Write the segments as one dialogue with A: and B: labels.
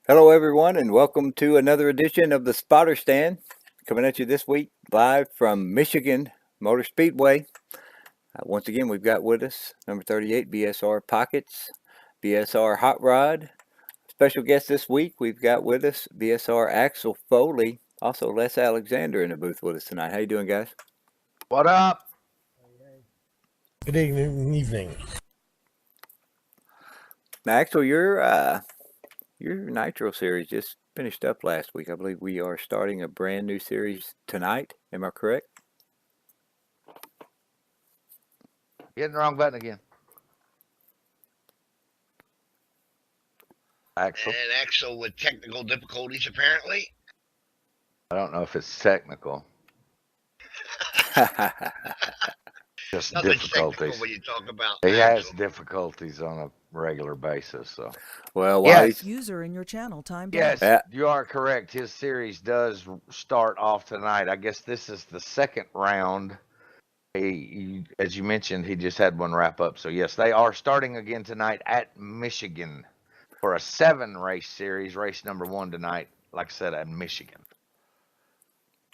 A: Hello, everyone, and welcome to another edition of the Spotter Stand. Coming at you this week live from Michigan Motor Speedway. Once again, we've got with us number 38 BSR Pockets, BSR Hot Rod. Special guest this week, we've got with us BSR Axel Foley, also Les Alexander in the booth with us tonight. How you doing, guys?
B: What up?
C: Good evening.
A: Now, Axel, your Nitro series just finished up last week. I believe we are starting a brand new series tonight. Am I correct?
B: Hitting the wrong button again. Axel.
D: And Axel with technical difficulties, apparently.
B: I don't know if it's technical. Just
D: Nothing's
B: difficulties.
D: technical when you talk about
B: He has
D: Axel.
B: difficulties on a regular basis. So
A: Well,
B: Yes.
A: while he's
E: User in your channel timed
B: yes,
A: Yeah.
B: you are correct. His series does start off tonight. I guess this is the second round. As you mentioned, he just had one wrap up. So yes, they are starting again tonight at Michigan for a 7-race series. Race number 1 tonight, like I said, at Michigan.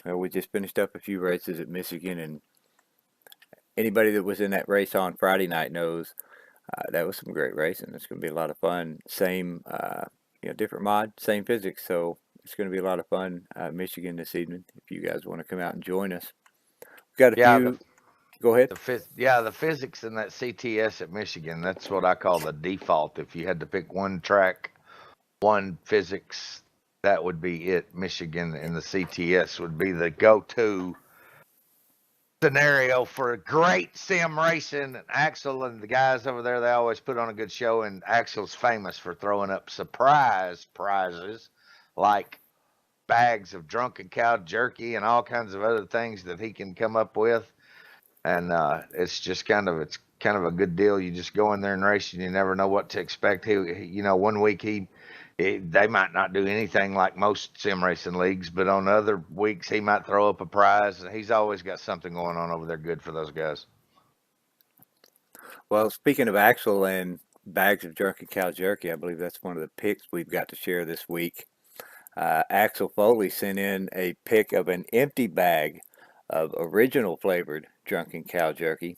A: Well, we just finished up a few races at Michigan, and anybody that was in that race on Friday night knows that was some great racing. It's going to be a lot of fun. Same, different mod, same physics, so it's going to be a lot of fun. Michigan this evening. If you guys want to come out and join us, we've got a
B: Yeah,
A: few. Go ahead.
B: The physics in that CTS at Michigan, that's what I call the default. If you had to pick one track, one physics, that would be it. Michigan in the CTS would be the go-to scenario for great sim racing. And Axel and the guys over there, they always put on a good show, and Axel's famous for throwing up surprise prizes like bags of drunken cow jerky and all kinds of other things that he can come up with. And it's kind of a good deal. You just go in there and race, and you never know what to expect. One week they might not do anything like most sim racing leagues, but on other weeks he might throw up a prize, and he's always got something going on over there good for those guys.
A: Well, speaking of Axel and bags of drunken cow jerky, I believe that's one of the picks we've got to share this week. Axel Foley sent in a pic of an empty bag of original flavored drunken cow jerky.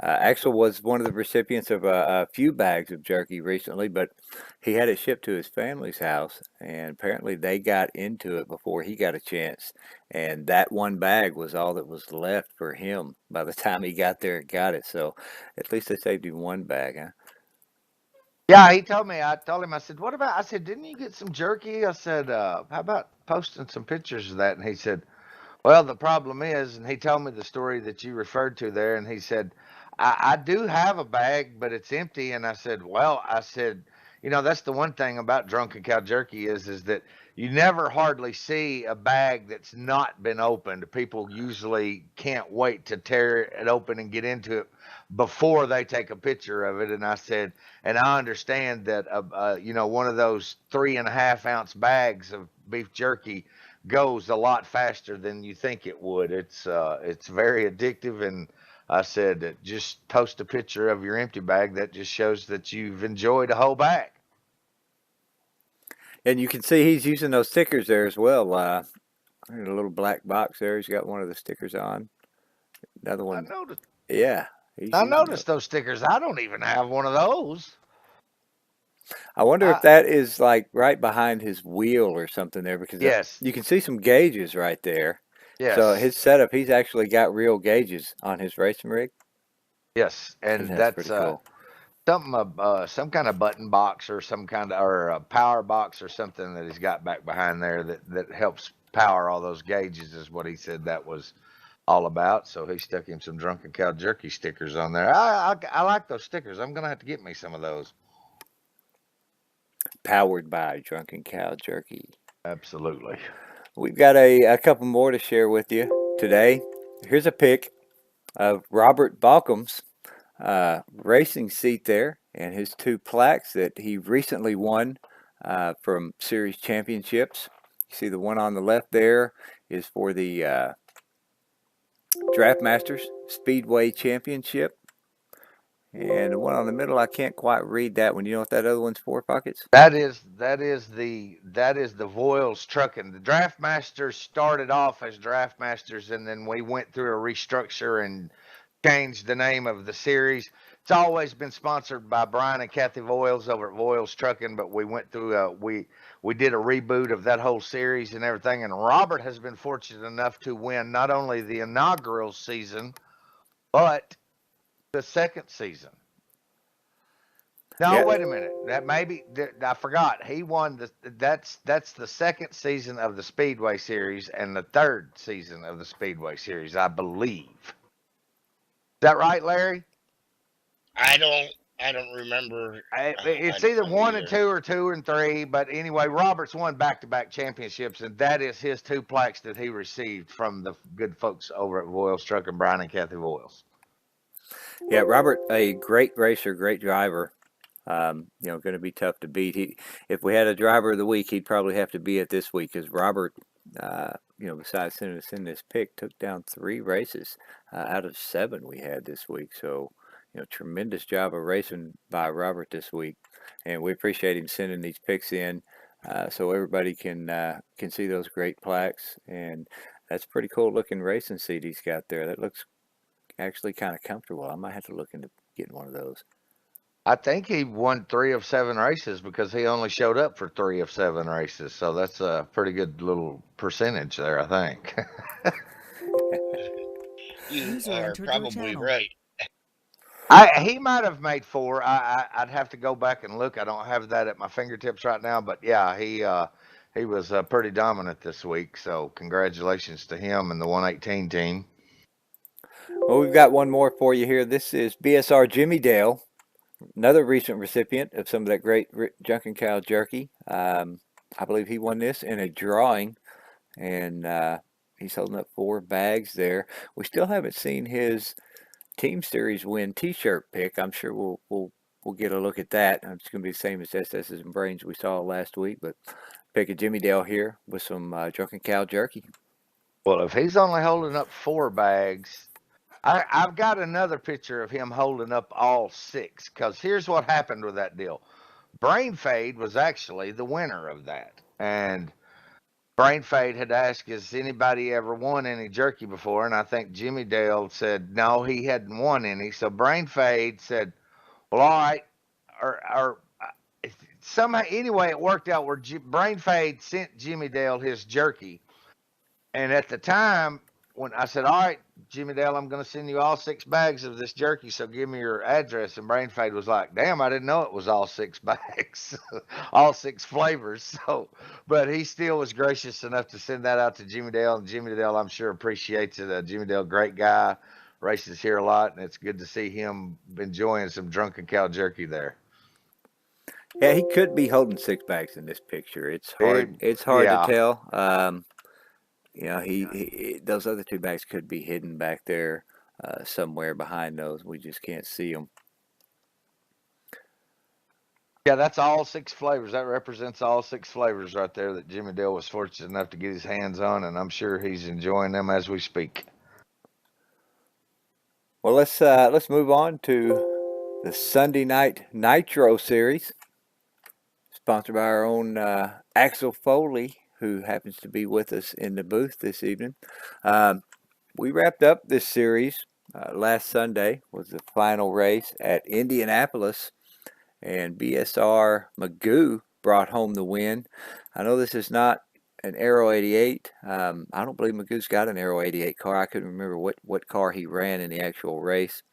A: Axel was one of the recipients of a few bags of jerky recently, but he had it shipped to his family's house, and apparently they got into it before he got a chance, and that one bag was all that was left for him by the time he got there and got it. So at least they saved him one bag, huh?
B: Yeah, he told me. I told him, I said, what about, I said, didn't you get some jerky? I said, how about posting some pictures of that? And he said, well, the problem is, and he told me the story that you referred to there, and he said, I do have a bag, but it's empty. And I said, that's the one thing about drunken cow jerky is that you never hardly see a bag that's not been opened. People usually can't wait to tear it open and get into it before they take a picture of it. And I said, and I understand that, one of those 3.5-ounce bags of beef jerky goes a lot faster than you think it would. It's very addictive, and I said that just post a picture of your empty bag. That just shows that you've enjoyed a whole bag.
A: And you can see he's using those stickers there as well. A little black box there. He's got one of the stickers on. Another one.
B: I noticed.
A: Yeah.
B: I noticed those stickers. I don't even have one of those.
A: I wonder if that is like right behind his wheel or something there, because
B: Yes.
A: you can see some gauges right there.
B: Yes.
A: So his setup, he's actually got real gauges on his racing rig.
B: Yes, and
A: That's
B: that's
A: pretty cool.
B: some kind of button box or or a power box or something that he's got back behind there that helps power all those gauges, is what he said that was all about. So he stuck him some drunken cow jerky stickers on there. I like those stickers. I'm gonna have to get me some of those.
A: Powered by Drunken Cow Jerky.
B: Absolutely.
A: We've got a couple more to share with you today. Here's a pic of Robert Balcom's racing seat there, and his 2 plaques that he recently won from series championships. You see the one on the left there is for the Draft Masters Speedway Championship. And the one on the middle, I can't quite read that one. You know what that other one's for, Pockets?
B: That is the Voiles Trucking. The Draft Masters started off as Draft Masters, and then we went through a restructure and changed the name of the series. It's always been sponsored by Brian and Kathy Voiles over at Voiles Trucking, but we went through we did a reboot of that whole series and everything. And Robert has been fortunate enough to win not only the inaugural season, but the second season. No,
A: Yeah.
B: wait a minute. That maybe I forgot. He won that's the second season of the Speedway series and the third season of the Speedway series, I believe. Is that right, Larry?
D: I don't remember.
B: It's
D: I
B: either
D: don't
B: 1 and
D: either.
B: 2 or 2 and 3. But anyway, Robert's won back-to-back championships, and that is his 2 plaques that he received from the good folks over at Voiles Trucking, Brian and Kathy Voiles.
A: Yeah, Robert, a great racer, great driver. You know, going to be tough to beat. If we had a driver of the week, he'd probably have to be it this week because Robert, you know, besides sending us in this pick, took down 3 races out of 7 we had this week. So, you know, tremendous job of racing by Robert this week, and we appreciate him sending these picks in so everybody can see those great plaques. And that's a pretty cool looking racing seat he's got there. That looks actually kind of comfortable. I might have to look into getting one of those.
B: I think he won 3 of 7 races because he only showed up for 3 of 7 races. So that's a pretty good little percentage there, I think.
D: You
E: User
D: are
E: entered your
D: probably
E: channel.
D: right.
B: He might have made 4. I'd have to go back and look. I don't have that at my fingertips right now, but yeah, he was pretty dominant this week. So congratulations to him and the 118 team.
A: Well, we've got one more for you here. This is BSR Jimmy Dale, another recent recipient of some of that great Junkin' Cow jerky. I believe he won this in a drawing, and he's holding up 4 bags there. We still haven't seen his Team Series win T-shirt pick. I'm sure we'll get a look at that. It's going to be the same as SS's and Brains we saw last week, but pick a Jimmy Dale here with some Junkin' Cow jerky.
B: Well, if he's only holding up 4 bags, I've got another picture of him holding up all 6. Because here's what happened with that deal. Brain Fade was actually the winner of that. And Brain Fade had asked, has anybody ever won any jerky before? And I think Jimmy Dale said, no, he hadn't won any. So Brain Fade said, well, all right. Or somehow, anyway, it worked out where Brain Fade sent Jimmy Dale his jerky. And at the time, when I said, all right, Jimmy Dale, I'm going to send you all 6 bags of this jerky, so give me your address. And Brain Fade was like, damn, I didn't know it was all 6 bags, all 6 flavors. So, but he still was gracious enough to send that out to Jimmy Dale. And Jimmy Dale, I'm sure, appreciates it. Jimmy Dale, great guy, races here a lot, and it's good to see him enjoying some Junkin' Cow jerky there.
A: Yeah, he could be holding 6 bags in this picture. It's hard. It's hard
B: yeah.
A: to tell. You know, he those other 2 bags could be hidden back there somewhere behind those. We just can't see them.
B: Yeah, that's all 6 flavors. That represents all 6 flavors right there that Jimmy Dale was fortunate enough to get his hands on, and I'm sure he's enjoying them as we speak.
A: Well, let's move on to the Sunday Night Nitro Series, sponsored by our own Axel Foley, who happens to be with us in the booth this evening. We wrapped up this series last Sunday, was the final race at Indianapolis, and BSR Magoo brought home the win. I know this is not an Aero 88. I don't believe Magoo's got an Aero 88 car. I couldn't remember what car he ran in the actual race,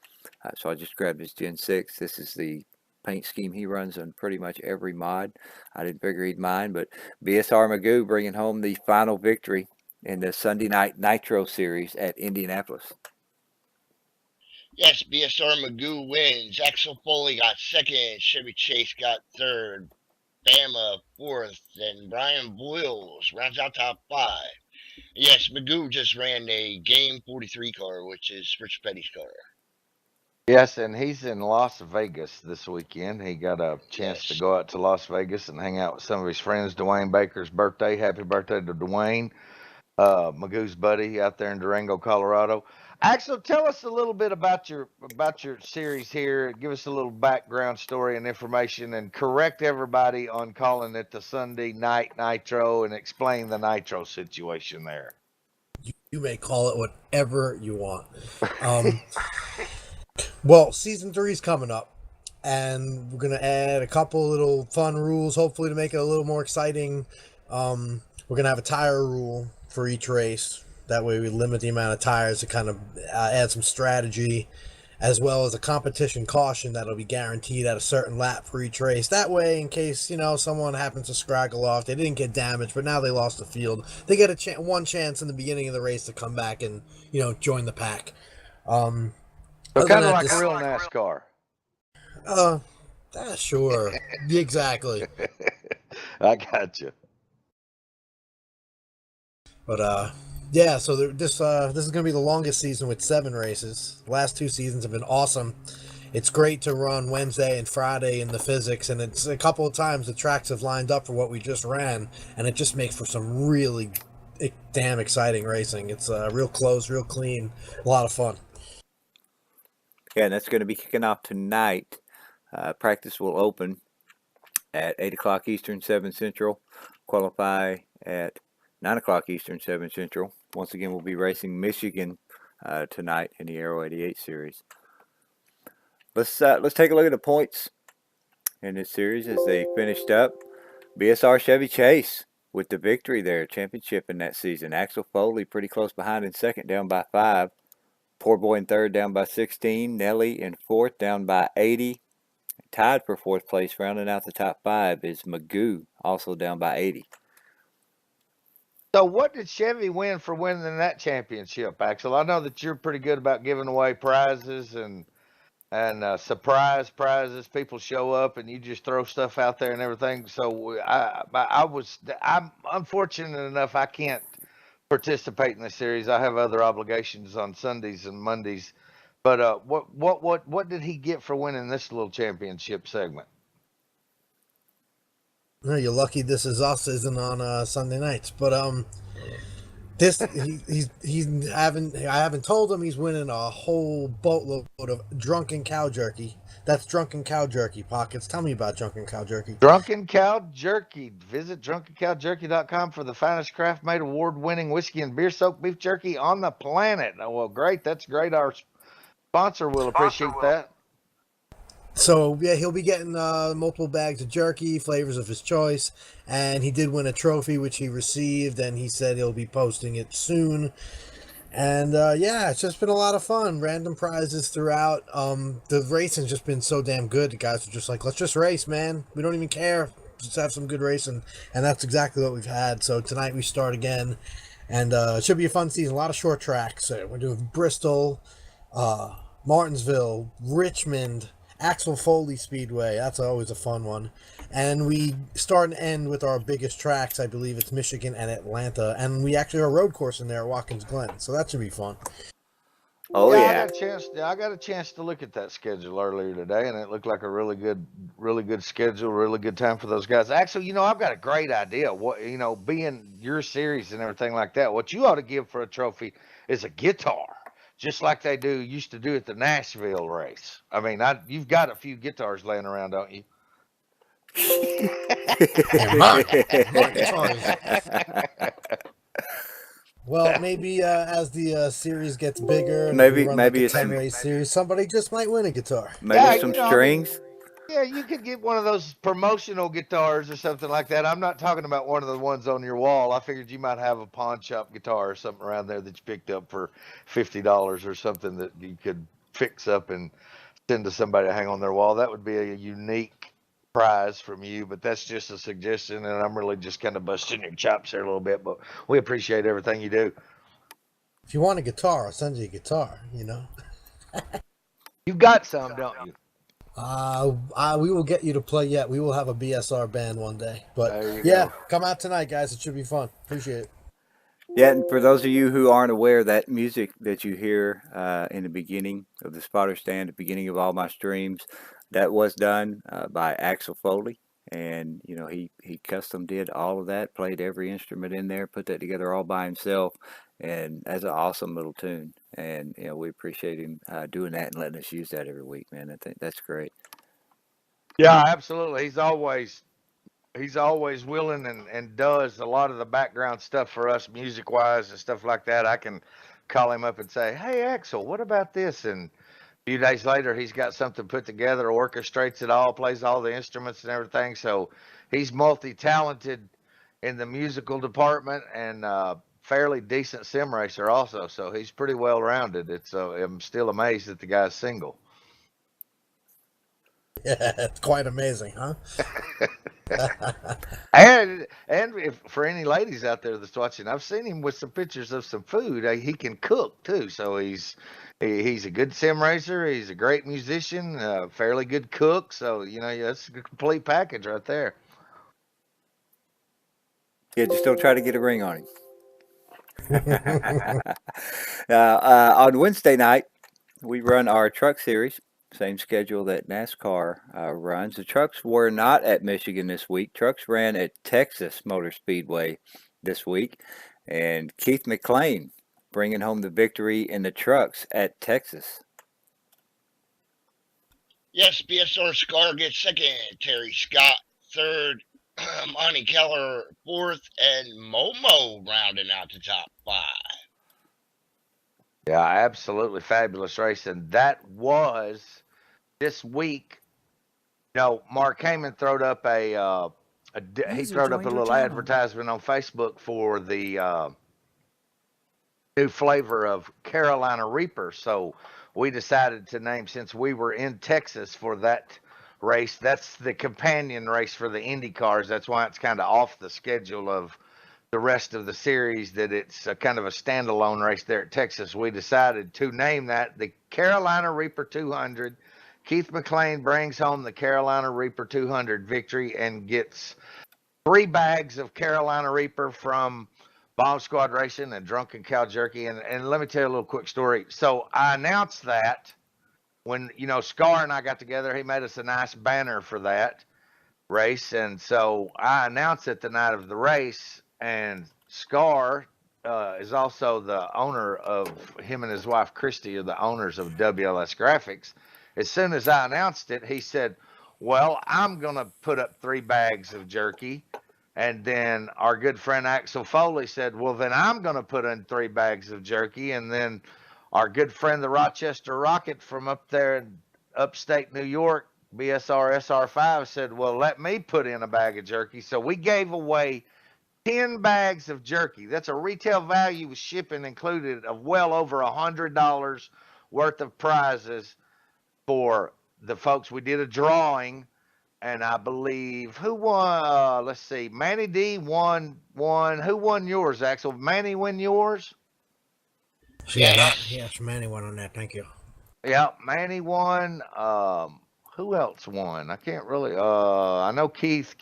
A: so I just grabbed his Gen 6. This is the paint scheme he runs on pretty much every mod. I didn't figure he'd mind, but BSR Magoo bringing home the final victory in the Sunday Night Nitro Series at Indianapolis.
D: Yes, BSR Magoo wins. Axel Foley got 2nd. Chevy Chase got 3rd. Bama 4th. And Brian Voiles rounds out top 5. Yes, Magoo just ran a Game 43 car, which is Rich Petty's car.
B: Yes, and he's in Las Vegas this weekend. He got a chance to go out to Las Vegas and hang out with some of his friends. Dwayne Baker's birthday. Happy birthday to Dwayne, Magoo's buddy out there in Durango, Colorado. Axel, tell us a little bit about your series here. Give us a little background story and information, and correct everybody on calling it the Sunday Night Nitro, and explain the Nitro situation there.
C: You may call it whatever you want. Well, season 3 is coming up, and we're gonna add a couple little fun rules, hopefully to make it a little more exciting. We're gonna have a tire rule for each race. That way, we limit the amount of tires to kind of add some strategy, as well as a competition caution that'll be guaranteed at a certain lap for each race. That way, in case someone happens to scraggle off, they didn't get damaged, but now they lost the field, they get one chance in the beginning of the race to come back and join the pack.
B: So
C: Other
B: kind of
C: than
B: like
C: that,
B: real NASCAR.
C: Sure, exactly.
B: I got you.
C: But yeah. So this is going to be the longest season with 7 races. The last 2 seasons have been awesome. It's great to run Wednesday and Friday in the physics, and it's a couple of times the tracks have lined up for what we just ran, and it just makes for some really damn exciting racing. It's real close, real clean, a lot of fun.
A: Yeah, and that's going to be kicking off tonight. Practice will open at 8 o'clock Eastern, 7 Central. Qualify at 9 o'clock Eastern, 7 Central. Once again, we'll be racing Michigan tonight in the Aero 88 series. Let's take a look at the points in this series as they finished up. BSR Chevy Chase with the victory there, championship in that season. Axel Foley pretty close behind in second, down by 5. Poor Boy in third, down by 16. Nelly in fourth, down by 80. Tied for fourth place, rounding out the top 5 is Magoo, also down by 80.
B: So what did Chevy win for winning that championship, Axel? I know that you're pretty good about giving away prizes and surprise prizes. People show up and you just throw stuff out there and everything. So I'm unfortunate enough I can't participate in the series. I have other obligations on Sundays and Mondays. But what did he get for winning this little championship segment?
C: No, you're lucky This Is Us isn't on Sunday nights, but this I haven't told him he's winning a whole boatload of drunken cow jerky. That's Drunken Cow Jerky Pockets. Tell me about Drunken Cow Jerky.
B: Drunken Cow Jerky. Visit drunkencowjerky.com for the finest craft made award-winning whiskey and beer soaked beef jerky on the planet. Oh, well, great. That's great. Our sponsor will appreciate that.
C: So yeah, he'll be getting multiple bags of jerky, flavors of his choice, and he did win a trophy which he received, and he said he'll be posting it soon. And yeah, it's just been a lot of fun. Random prizes throughout. The racing's just been so damn good. The guys are just like, let's just race, man. We don't even care. Just have some good racing, and that's exactly what we've had. So tonight we start again, and it should be a fun season. A lot of short tracks. We're doing Bristol, Martinsville, Richmond, Axel Foley Speedway. That's always a fun one. And we start and end with our biggest tracks. I believe it's Michigan and Atlanta. And we actually have a road course in there at Watkins Glen. So that should be fun.
A: Oh, yeah.
B: I got a chance to look at that schedule earlier today, and it looked like a really good schedule, really good time for those guys. Actually, I've got a great idea. What being your series and everything like that, what you ought to give for a trophy is a guitar. Just like they used to do at the Nashville race. I mean, you've got a few guitars laying around, don't you?
C: My guitars. Well, maybe as the series gets bigger, and
A: Maybe-
C: we run
A: maybe
C: like a
A: it's
C: 10
A: some-
C: race series, somebody just might win a guitar.
A: Maybe
B: Yeah,
A: some
B: I mean,
A: strings.
B: yeah, you could get one of those promotional guitars or something like that. I'm not talking about one of the ones on your wall. I figured you might have a pawn shop guitar or something around there that you picked up for $50 or something that you could fix up and send to somebody to hang on their wall. That would be a unique prize from you, but that's just a suggestion, and I'm really just kind of busting your chops there a little bit, but we appreciate everything you do.
C: If you want a guitar, I'll send you a guitar,
B: You got some, don't you?
C: We will get you to play yet. We will have a BSR band one day. But
B: There you
C: yeah,
B: go.
C: come out tonight, guys. It should be fun. Appreciate it.
A: Yeah, and for those of you who aren't aware, that music that you hear in the beginning of the spotter stand, the beginning of all my streams, that was done by Axel Foley. And, he custom did all of that, played every instrument in there, put that together all by himself. And that's an awesome little tune. And we appreciate him doing that and letting us use that every week, man. I think that's great.
B: Yeah, absolutely. He's always willing and does a lot of the background stuff for us music wise and stuff like that. I can call him up and say, "Hey Axel, what about this?" And a few days later he's got something put together, orchestrates it all, plays all the instruments and everything. So he's multi-talented in the musical department and fairly decent sim racer also. So he's pretty well rounded. I'm still amazed that the guy's single.
C: Yeah, it's quite amazing, huh?
B: And if for any ladies out there that's watching, I've seen him with some pictures of some food. He can cook too, so he's a good sim racer. He's a great musician, fairly good cook. So that's a complete package right there.
A: Yeah, just don't try to get a ring on him. On Wednesday night, we run our truck series, same schedule that NASCAR runs. The trucks were not at Michigan this week. Trucks ran at Texas Motor Speedway this week, and Keith McLean bringing home the victory in the trucks at Texas.
D: Yes, BSR Scar gets second. Terry Scott third. Monty Keller fourth, and Momo rounding out the top 5.
B: Yeah, absolutely fabulous race, and that was this week. Mark Heyman throwed up he throwed up a little advertisement on Facebook for the new flavor of Carolina Reaper. So we decided to name, since we were in Texas for that race, that's the companion race for the Indy cars. That's why it's kind of off the schedule of the rest of the series, that it's a kind of a standalone race there at Texas. We decided to name that the Carolina Reaper 200. Keith McLean brings home the Carolina Reaper 200 victory and gets 3 bags of Carolina Reaper from Bomb Squad Racing and Drunken Cow Jerky. And let me tell you a little quick story. So I announced that when, Scar and I got together, he made us a nice banner for that race. And so I announced it the night of the race, and Scar is also the owner of, him and his wife Christy are the owners of WLS Graphics. As soon as I announced it, he said, "Well, I'm going to put up 3 bags of jerky." And then our good friend Axel Foley said, "Well, then I'm going to put in 3 bags of jerky." And then our good friend, the Rochester Rocket from up there in upstate New York, BSR SR5, said, "Well, let me put in a bag of jerky." So we gave away 10 bags of jerky. That's a retail value with shipping included of well over $100 worth of prizes for the folks. We did a drawing, and I believe who won? Let's see, Manny D won one. Who won yours, Axel? Manny win yours?
C: Yes, Manny won on that. Thank you.
B: Yeah, Manny won. Who else won? I can't really. I know Keith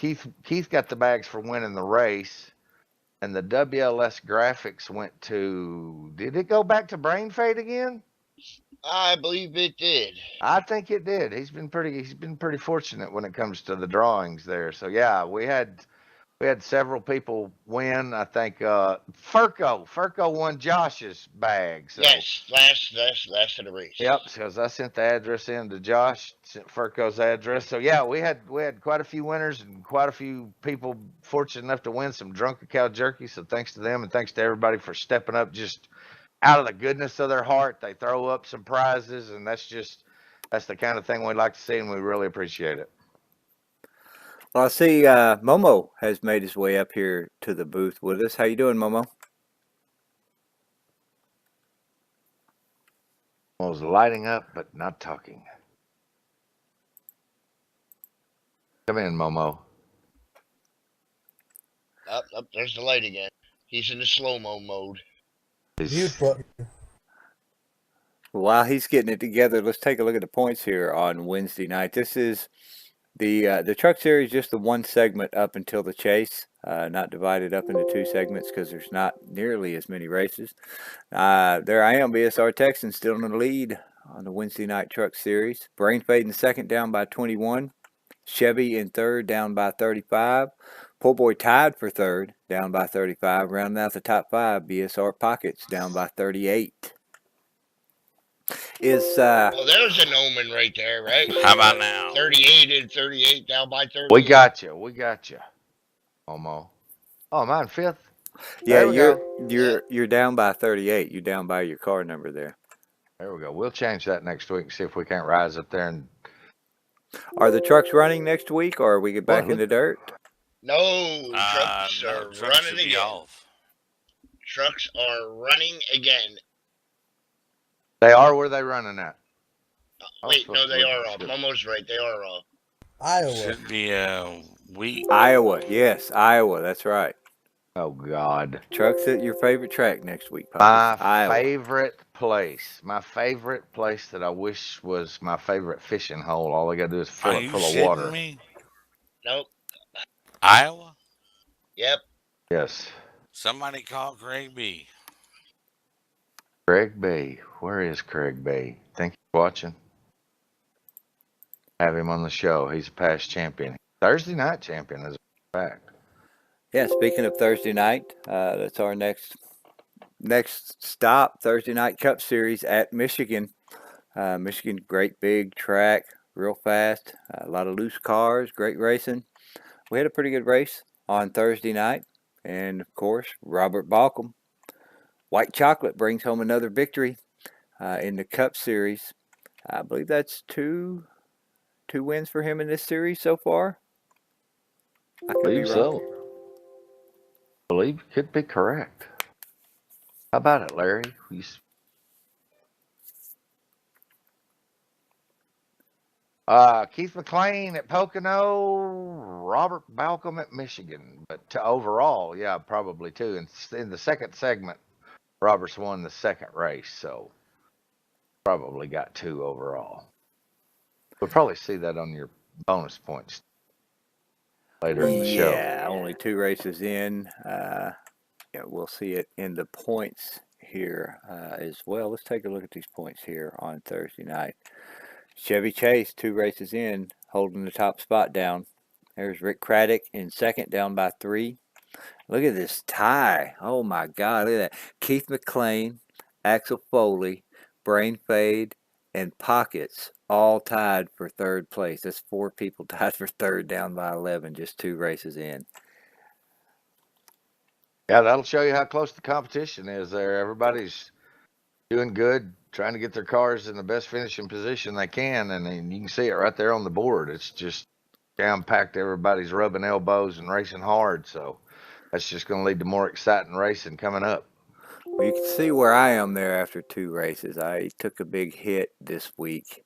B: got the bags for winning the race, and the WLS Graphics went to. Did it go back to Brain Fade again?
D: I believe it did.
B: I think it did. He's been pretty fortunate when it comes to the drawings there. So yeah, we had several people win. I think Furco won Josh's bag. So.
D: Yes, last of the race.
B: Yep, because I sent the address in to Josh, sent Furco's address. So yeah, we had quite a few winners and quite a few people fortunate enough to win some Drunken Cow Jerky. So thanks to them, and thanks to everybody for stepping up just out of the goodness of their heart. They throw up some prizes, and that's the kind of thing we'd like to see, and we really appreciate it.
A: Well, I see Momo has made his way up here to the booth with us. How you doing, Momo?
B: I was lighting up, but not talking. Come in, Momo.
D: Up, there's the light again. He's in the slow-mo mode.
C: Mute button.
A: While he's getting it together, let's take a look at the points here on Wednesday night. This is the truck series, just the one segment up until the chase, not divided up into 2 segments because there's not nearly as many races. There I am, BSR Texan, still in the lead on the Wednesday night truck series. Brain Fade in second, down by 21. Chevy in third, down by 35. Poor Boy tied for third, down by 35. Rounding out the top 5, BSR Pockets down by 38. Is
D: Well, there's an omen right there, right?
E: How about now?
D: 38 and 38 down by 30.
B: We got you. We got you. Omo. Oh, am I in fifth?
A: yeah,
B: There we go.
A: you're down by 38. You're down by your car number there.
B: There we go. We'll change that next week and see if we can't rise up there. And
A: Are the trucks running next week, or are we get back
B: Well,
A: in the dirt?
D: No, trucks
E: No,
D: are
E: trucks
D: running
E: should be
D: again.
E: off.
D: Trucks are running again.
B: they are where they running at. I was
D: Wait,
B: supposed
D: no,
B: to
D: they
B: look
D: are
B: at
D: off.
B: this.
D: I'm almost right. They are off.
C: Iowa.
E: Should be a week.
A: Iowa, yes, Iowa. That's right.
B: Oh God.
A: Trucks at your favorite track next week,
B: My
A: Pops. Iowa.
B: favorite place. My favorite place that I wish was my favorite fishing hole. All I gotta do is fill
E: Are
B: it
E: you
B: full of
E: shitting
B: water.
E: me?
D: Nope.
E: Iowa?
D: Yep.
B: Yes.
E: Somebody call Craig B.
B: Craig B. Where is Craig B? Think he's watching? Have him on the show. He's a past champion. Thursday night champion, as a fact.
A: Yeah, speaking of Thursday night, that's our next stop. Thursday night Cup Series at Michigan. Michigan, great big track, real fast, a lot of loose cars, great racing. We had a pretty good race on Thursday night, and of course, Robert Balcom, White Chocolate, brings home another victory in the Cup Series. I believe that's two wins for him in this series so far. I could be
B: Believe
A: wrong.
B: so. Believe you could be correct. How about it, Larry? Keith McLean at Pocono, Robert Balcom at Michigan. But overall, yeah, probably two. And in the second segment, Roberts won the second race, so probably got two overall. We'll probably see that on your bonus points later in the show.
A: Yeah, only two races in. Yeah, we'll see it in the points here as well. Let's take a look at these points here on Thursday night. Chevy Chase, two races in, holding the top spot down. There's Rick Craddock in second, down by 3. Look at this tie. Oh my God, look at that. Keith McLean, Axel Foley, Brain Fade, and Pockets all tied for third place. That's 4 people tied for third, down by 11, just 2 races in.
B: Yeah, that'll show you how close the competition is there. Everybody's doing good, trying to get their cars in the best finishing position they can, and then you can see it right there on the board. It's just jam-packed. Everybody's rubbing elbows and racing hard, so that's just going to lead to more exciting racing coming up.
A: Well, you can see where I am there after 2 races. I took a big hit this week.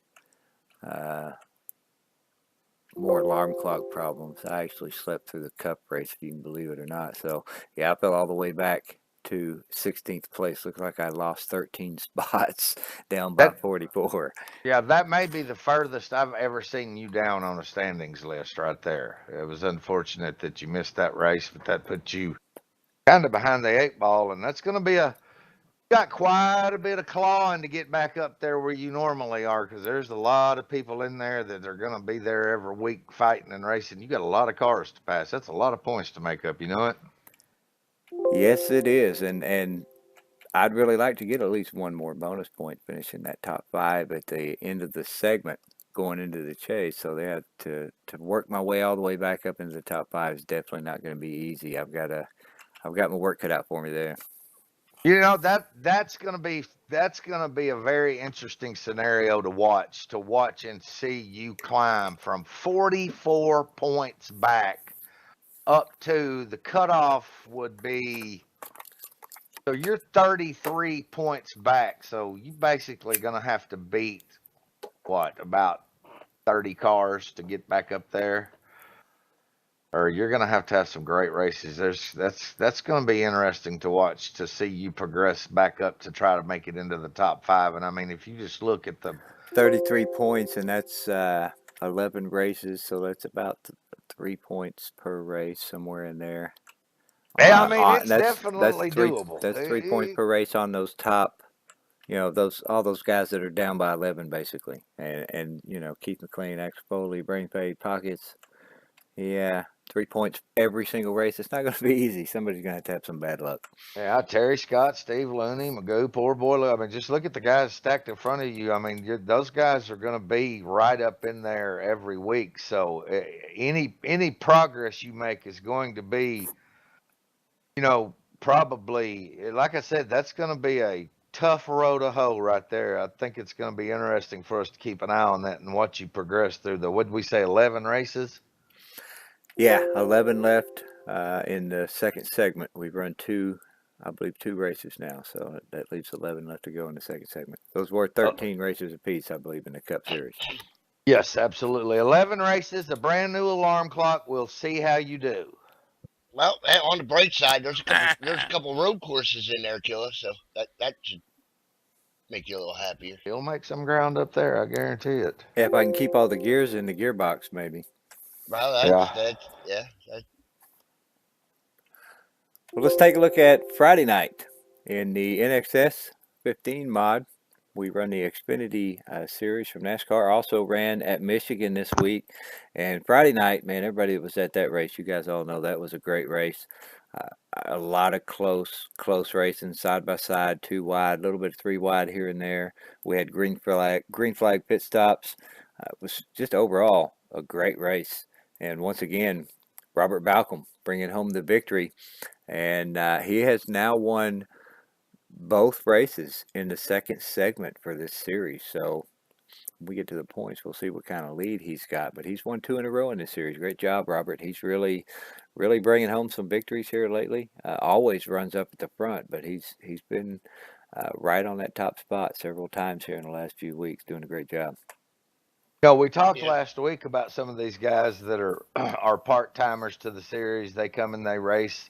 A: More alarm clock problems. I actually slept through the Cup race, if you can believe it or not. So, yeah, I fell all the way back to 16th place. Looks like I lost 13 spots, down by 44.
B: Yeah, that may be the furthest I've ever seen you down on a standings list right there. It was unfortunate that you missed that race, but that put you kind of behind the 8 ball, and that's going to be got quite a bit of clawing to get back up there where you normally are, because there's a lot of people in there that are going to be there every week fighting and racing. You got a lot of cars to pass. That's a lot of points to make up, you know it?
A: Yes, it is, and I'd really like to get at least one more bonus point finishing that top 5 at the end of the segment going into the chase. So they have to work my way all the way back up into the top 5 is definitely not going to be easy. I've got my work cut out for me there.
B: You know, that's gonna be a very interesting scenario to watch and see you climb from 44 points back up to the cutoff would be, so you're 33 points back. So you basically gonna have to beat about 30 cars to get back up there. Or you're going to have some great races. That's going to be interesting to watch, to see you progress back up to try to make it into the top 5. And I mean, if you just look at the
A: 33 points, and that's 11 races, so that's about 3 points per race, somewhere in there.
B: Yeah, I mean, it's definitely doable.
A: That's 3 points per race on those top, all those guys that are down by 11 basically, and Keith McLean, Axel Foley, Brain Fade, Pockets. Yeah, 3 points every single race. It's not going to be easy. Somebody's going to have some bad luck.
B: Yeah, Terry Scott, Steve Looney, Magoo, poor boy. I mean, just look at the guys stacked in front of you. I mean, those guys are going to be right up in there every week. So any progress you make is going to be, probably, like I said, that's going to be a tough row to hoe right there. I think it's going to be interesting for us to keep an eye on that and watch you progress through what did we say, 11 races?
A: Yeah, 11 left in the second segment. We've run two races now, so that leaves 11 left to go in the second segment. Those were 13 races apiece, I believe, in the Cup Series.
B: Yes, absolutely. 11 races, a brand new alarm clock. We'll see how you do.
D: Well, on the bright side, there's a couple road courses in there, Killa, so that should make you a little happier.
B: He'll make some ground up there, I guarantee it.
A: Yeah, if I can keep all the gears in the gearbox, maybe.
D: Well, that's
A: Well, let's take a look at Friday night in the NXS 15 mod. We run the Xfinity series from NASCAR. Also ran at Michigan this week. And Friday night, man, everybody that was at that race, you guys all know that was a great race. A lot of close racing, side by side, 2 wide, a little bit of 3 wide here and there. We had green flag pit stops. It was just overall a great race. And once again, Robert Balcom bringing home the victory. And he has now won both races in the second segment for this series. So when we get to the points, we'll see what kind of lead he's got. But he's won 2 in a row in this series. Great job, Robert. He's really bringing home some victories here lately. Always runs up at the front, but he's been right on that top spot several times here in the last few weeks, doing a great job.
B: We talked last week about some of these guys that are part-timers to the series. They come and they race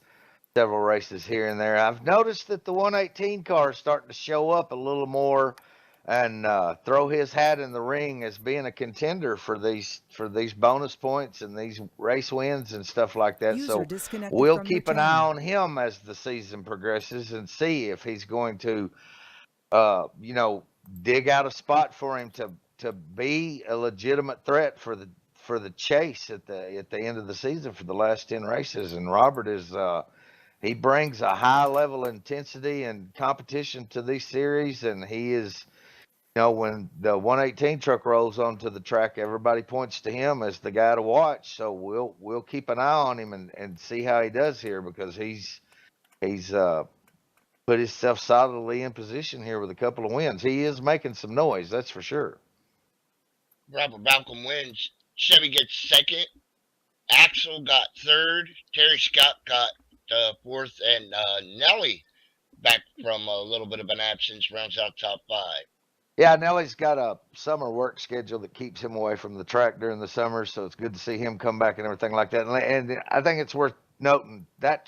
B: several races here and there. I've noticed that the 118 car is starting to show up a little more and throw his hat in the ring as being a contender for these bonus points and these race wins and stuff like that. So we'll keep an eye on him as the season progresses and see if he's going to, dig out a spot for him to be a legitimate threat for the chase at the end of the season for the last 10 races. And Robert is he brings a high level of intensity and competition to these series, and he is, when the 118 truck rolls onto the track, everybody points to him as the guy to watch. So we'll keep an eye on him and see how he does here, because he's put himself solidly in position here with a couple of wins. He is making some noise, that's for sure.
D: Robert Balcom wins. Chevy gets second. Axel got third. Terry Scott got fourth, and Nelly, back from a little bit of an absence, rounds out top 5.
B: Yeah, Nelly's got a summer work schedule that keeps him away from the track during the summer, so it's good to see him come back and everything like that. And I think it's worth noting that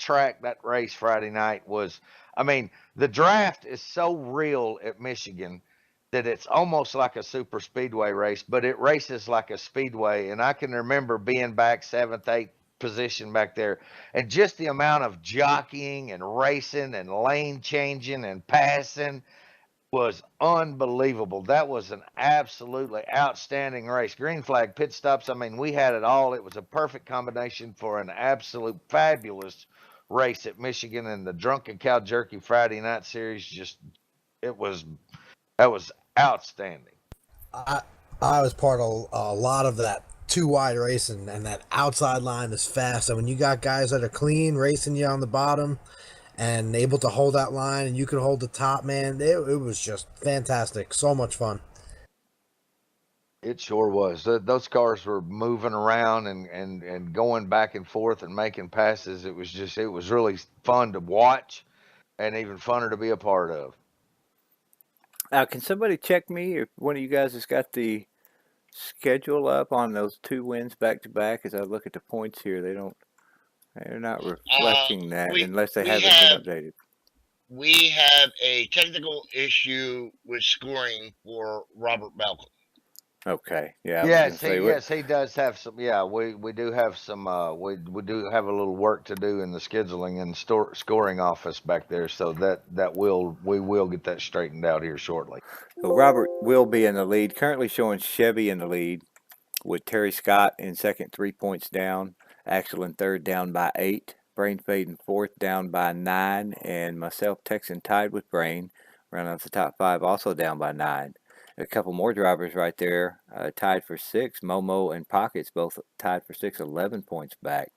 B: race Friday night was, the draft is so real at Michigan that it's almost like a super speedway race, but it races like a speedway. And I can remember being back 7th, 8th position back there, and just the amount of jockeying and racing and lane changing and passing was unbelievable. That was an absolutely outstanding race. Green flag pit stops. We had it all. It was a perfect combination for an absolute fabulous race at Michigan. And the Drunken Cow Jerky Friday night series, that was outstanding.
C: I was part of a lot of that 2 wide race, and that outside line is fast. And when you got guys that are clean racing you on the bottom and able to hold that line, and you can hold the top, man, it was just fantastic. So much fun.
B: It sure was. Those cars were moving around and going back and forth and making passes. It was really fun to watch, and even funner to be a part of.
A: Can somebody check me if one of you guys has got the schedule up on those 2 wins back to back? As I look at the points here, they're not reflecting that unless they haven't been updated.
D: We have a technical issue with scoring for Robert Balcom.
A: Okay. Yeah.
B: Yes, he does have some. Yeah, we do have some. We do have a little work to do in the scheduling and scoring office back there. So we will get that straightened out here shortly.
A: So Robert will be in the lead. Currently showing Chevy in the lead with Terry Scott in second, 3 points down. Axel in third down by 8. Brain Fade in fourth down by 9. And myself, Texan, tied with Brain. Round out the top 5, also down by 9. A couple more drivers right there, tied for 6. Momo and Pockets both tied for 6, 11 points back.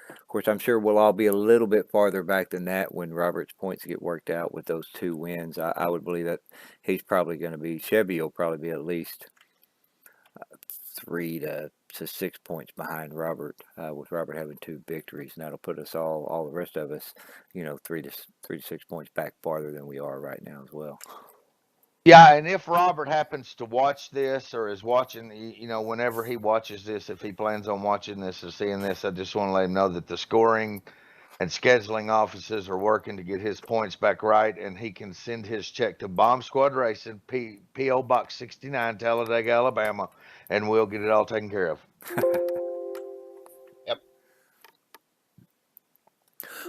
A: Of course, I'm sure we'll all be a little bit farther back than that when Robert's points get worked out with those 2 wins. I would believe that he's probably going to be, Chevy will probably be at least 3 to 6 points behind Robert, with Robert having 2 victories. And that'll put us all the rest of us, 3 to 6 points back farther than we are right now as well.
B: Yeah, and if Robert happens to watch this or is watching, whenever he watches this, if he plans on watching this or seeing this, I just want to let him know that the scoring and scheduling offices are working to get his points back right, and he can send his check to Bomb Squad Racing, P.O. Box 69, Talladega, Alabama, and we'll get it all taken care of.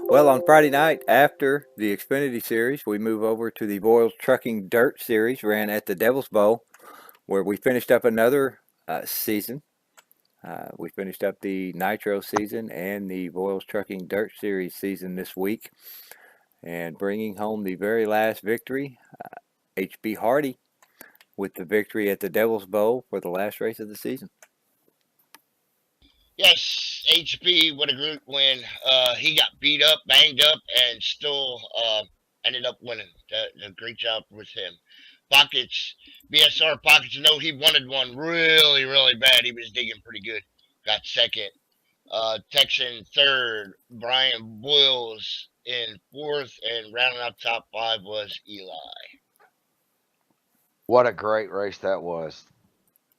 A: Well, on Friday night, after the Xfinity Series, we move over to the Voiles Trucking Dirt Series, ran at the Devil's Bowl, where we finished up another season. We finished up the Nitro season and the Voiles Trucking Dirt Series season this week, and bringing home the very last victory, HB Hardy, with the victory at the Devil's Bowl for the last race of the season.
D: Yes, HB, what a great win. He got beat up, banged up, and still ended up winning. A great job with him. Pockets, BSR Pockets, I know he wanted one really, really bad. He was digging pretty good. Got second. Texan third. Brian Boyles in fourth. And rounding out top 5 was Eli.
B: What a great race that was.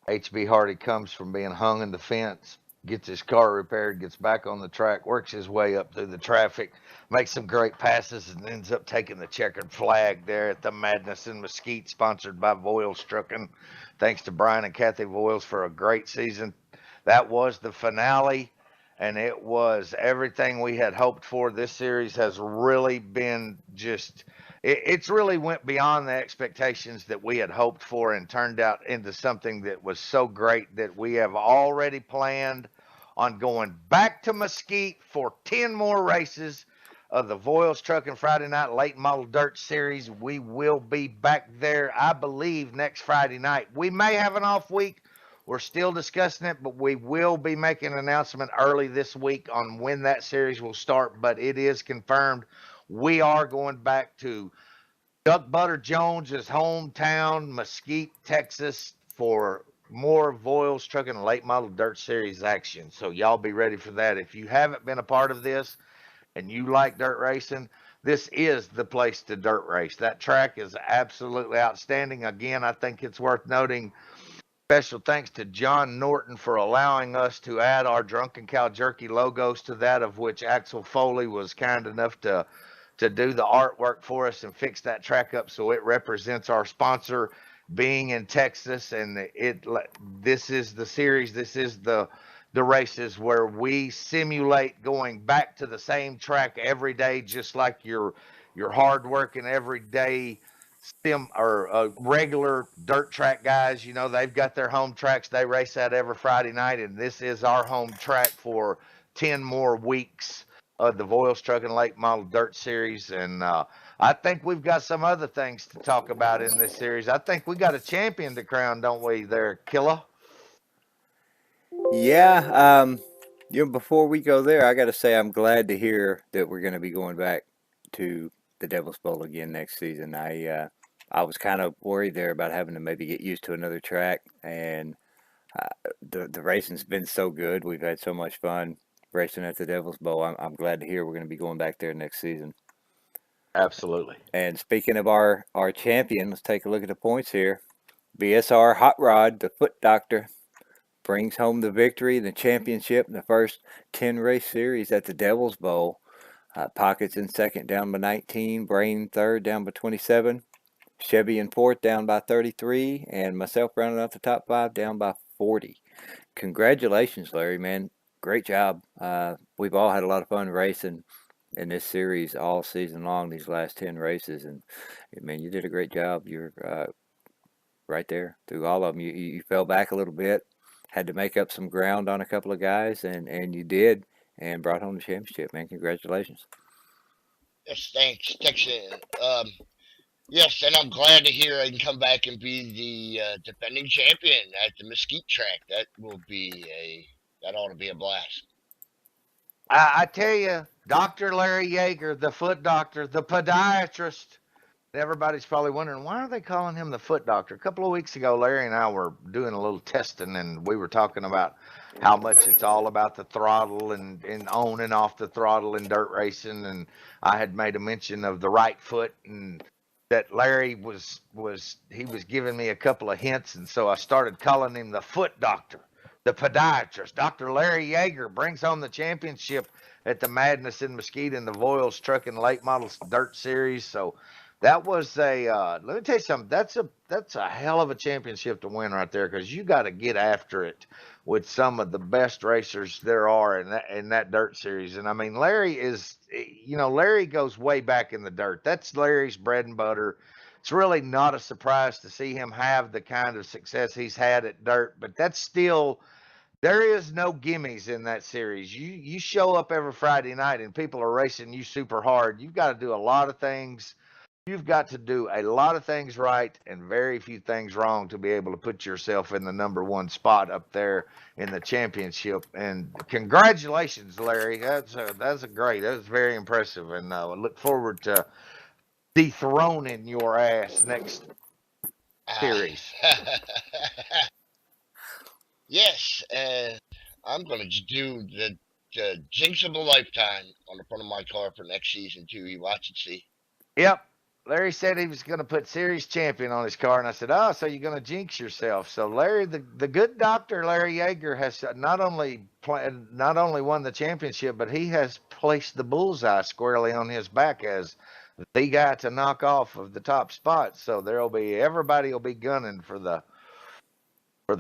B: HB Hardy comes from being hung in the fence, gets his car repaired, gets back on the track, works his way up through the traffic, makes some great passes, and ends up taking the checkered flag there at the Madness in Mesquite, sponsored by Voiles Trucking. Thanks to Brian and Kathy Voiles for a great season. That was the finale, and it was everything we had hoped for. This series has really been just... It's really went beyond the expectations that we had hoped for and turned out into something that was so great that we have already planned on going back to Mesquite for 10 more races of the Voiles Trucking Friday Night Late Model Dirt Series. We will be back there, I believe, next Friday night. We may have an off week. We're still discussing it, but we will be making an announcement early this week on when that series will start, but it is confirmed. We are going back to Duck Butter Jones's hometown, Mesquite, Texas, for more Voiles Trucking Late Model Dirt Series action. So y'all be ready for that. If you haven't been a part of this and you like dirt racing, this is the place to dirt race. That track is absolutely outstanding. Again, I think it's worth noting, special thanks to John Norton for allowing us to add our Drunken Cow Jerky logos to that, of which Axel Foley was kind enough to do the artwork for us and fix that track up so it represents our sponsor being in Texas. And this is the series, this is the races where we simulate going back to the same track every day, just like your hard-working everyday regular dirt track guys. They've got their home tracks. They race that every Friday night, and this is our home track for 10 more weeks of the Voiles Trucking Late Model Dirt Series. And I think we've got some other things to talk about in this series. I think we got a champion to crown, don't we there, Killa?
A: Yeah, before we go there, I got to say I'm glad to hear that we're going to be going back to the Devil's Bowl again next season. I was kind of worried there about having to maybe get used to another track, and the racing's been so good. We've had so much fun racing at the Devil's Bowl. I'm glad to hear we're going to be going back there next season.
B: Absolutely.
A: And speaking of our champion, let's take a look at the points here. BSR Hot Rod, the Foot Doctor, brings home the victory and the championship in the first 10 race series at the Devil's Bowl. Pockets in second, down by 19. Brain third, down by 27. Chevy in fourth, down by 33. And myself rounding out the top 5, down by 40. Congratulations, Larry, man. Great job. We've all had a lot of fun racing in this series all season long, these last 10 races. And, man, you did a great job. You're right there through all of them. You fell back a little bit had to make up some ground on a couple of guys, and you did, and brought home the championship, man. Congratulations.
D: Yes, thanks, Texan. Yes, and I'm glad to hear I can come back and be the defending champion at the Mesquite track. That ought to be a blast.
B: I tell you, Dr. Larry Yeager, the foot doctor, the podiatrist. Everybody's probably wondering, why are they calling him the foot doctor? A couple of weeks ago, Larry and I were doing a little testing, and we were talking about how much it's all about the throttle and on and off the throttle in dirt racing. And I had made a mention of the right foot, and that Larry was giving me a couple of hints. And so I started calling him the foot doctor, the podiatrist. Dr. Larry Yeager brings home the championship at the Madness in Mesquite in the Voiles Truck and Late Models Dirt Series. So that was let me tell you something. That's a hell of a championship to win right there, because you got to get after it with some of the best racers there are in that dirt series. And I mean, Larry Larry goes way back in the dirt. That's Larry's bread and butter. It's really not a surprise to see him have the kind of success he's had at dirt, but that's still, there is no gimmies in that series. You show up every Friday night and people are racing you super hard. You've got to do a lot of things. You've got to do a lot of things right and very few things wrong to be able to put yourself in the number one spot up there in the championship. And congratulations, Larry. That's great. That's very impressive. And I look forward to dethroning your ass next series.
D: Yes, I'm going to do the jinx of a lifetime on the front of my car for next season, too. You watch and see.
B: Yep. Larry said he was going to put series champion on his car, and I said, "Oh, so you're going to jinx yourself." So Larry, the good doctor, Larry Yeager, has not only won the championship, but he has placed the bullseye squarely on his back as the guy to knock off of the top spot. So everybody will be gunning for the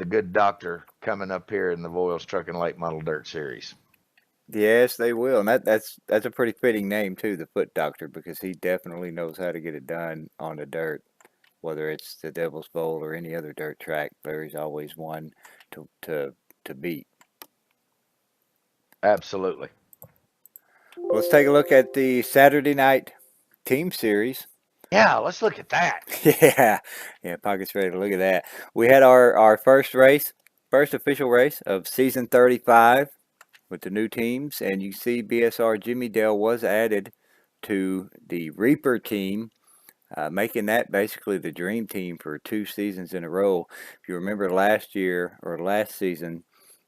B: good doctor coming up here in the Voiles Truck and Late Model Dirt Series.
A: Yes, they will, and that's a pretty fitting name too, the Foot Doctor, because he definitely knows how to get it done on the dirt, whether it's the Devil's Bowl or any other dirt track. Larry's always one to beat.
B: Absolutely.
A: Let's take a look at the Saturday night team series.
B: Yeah, let's look at that.
A: Yeah, Pocket's ready to look at that. We had our first official race of season 35 with the new teams, and you see BSR Jimmy Dale was added to the Reaper team, making that basically the dream team for 2 seasons in a row. If you remember last season,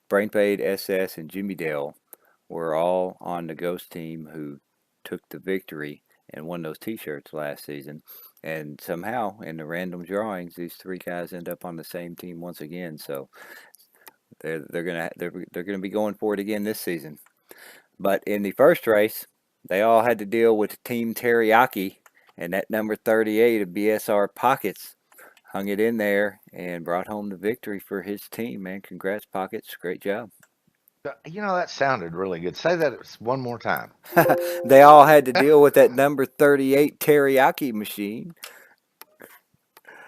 A: Brain Fade, SS, and Jimmy Dale were all on the Ghost team who took the victory and won those t-shirts last season. And somehow in the random drawings, these 3 guys end up on the same team once again. So they're gonna be going for it again this season. But in the first race, they all had to deal with Team Teriyaki, and that number 38 of BSR Pockets hung it in there and brought home the victory for his team. Man, congrats, Pockets! Great job.
B: That sounded really good. Say that one more time.
A: They all had to deal with that number 38 Teriyaki machine.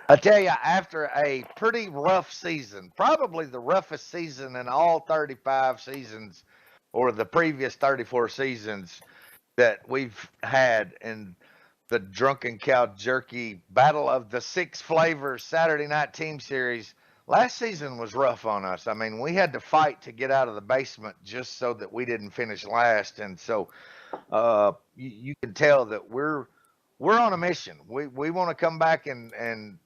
B: I tell you, after a pretty rough season, probably the roughest season in all 35 seasons or the previous 34 seasons that we've had in the Drunken Cow Jerky Battle of the 6 Flavors Saturday Night Team Series, last season was rough on us. I mean, we had to fight to get out of the basement just so that we didn't finish last. And so you can tell that we're on a mission. We want to come back and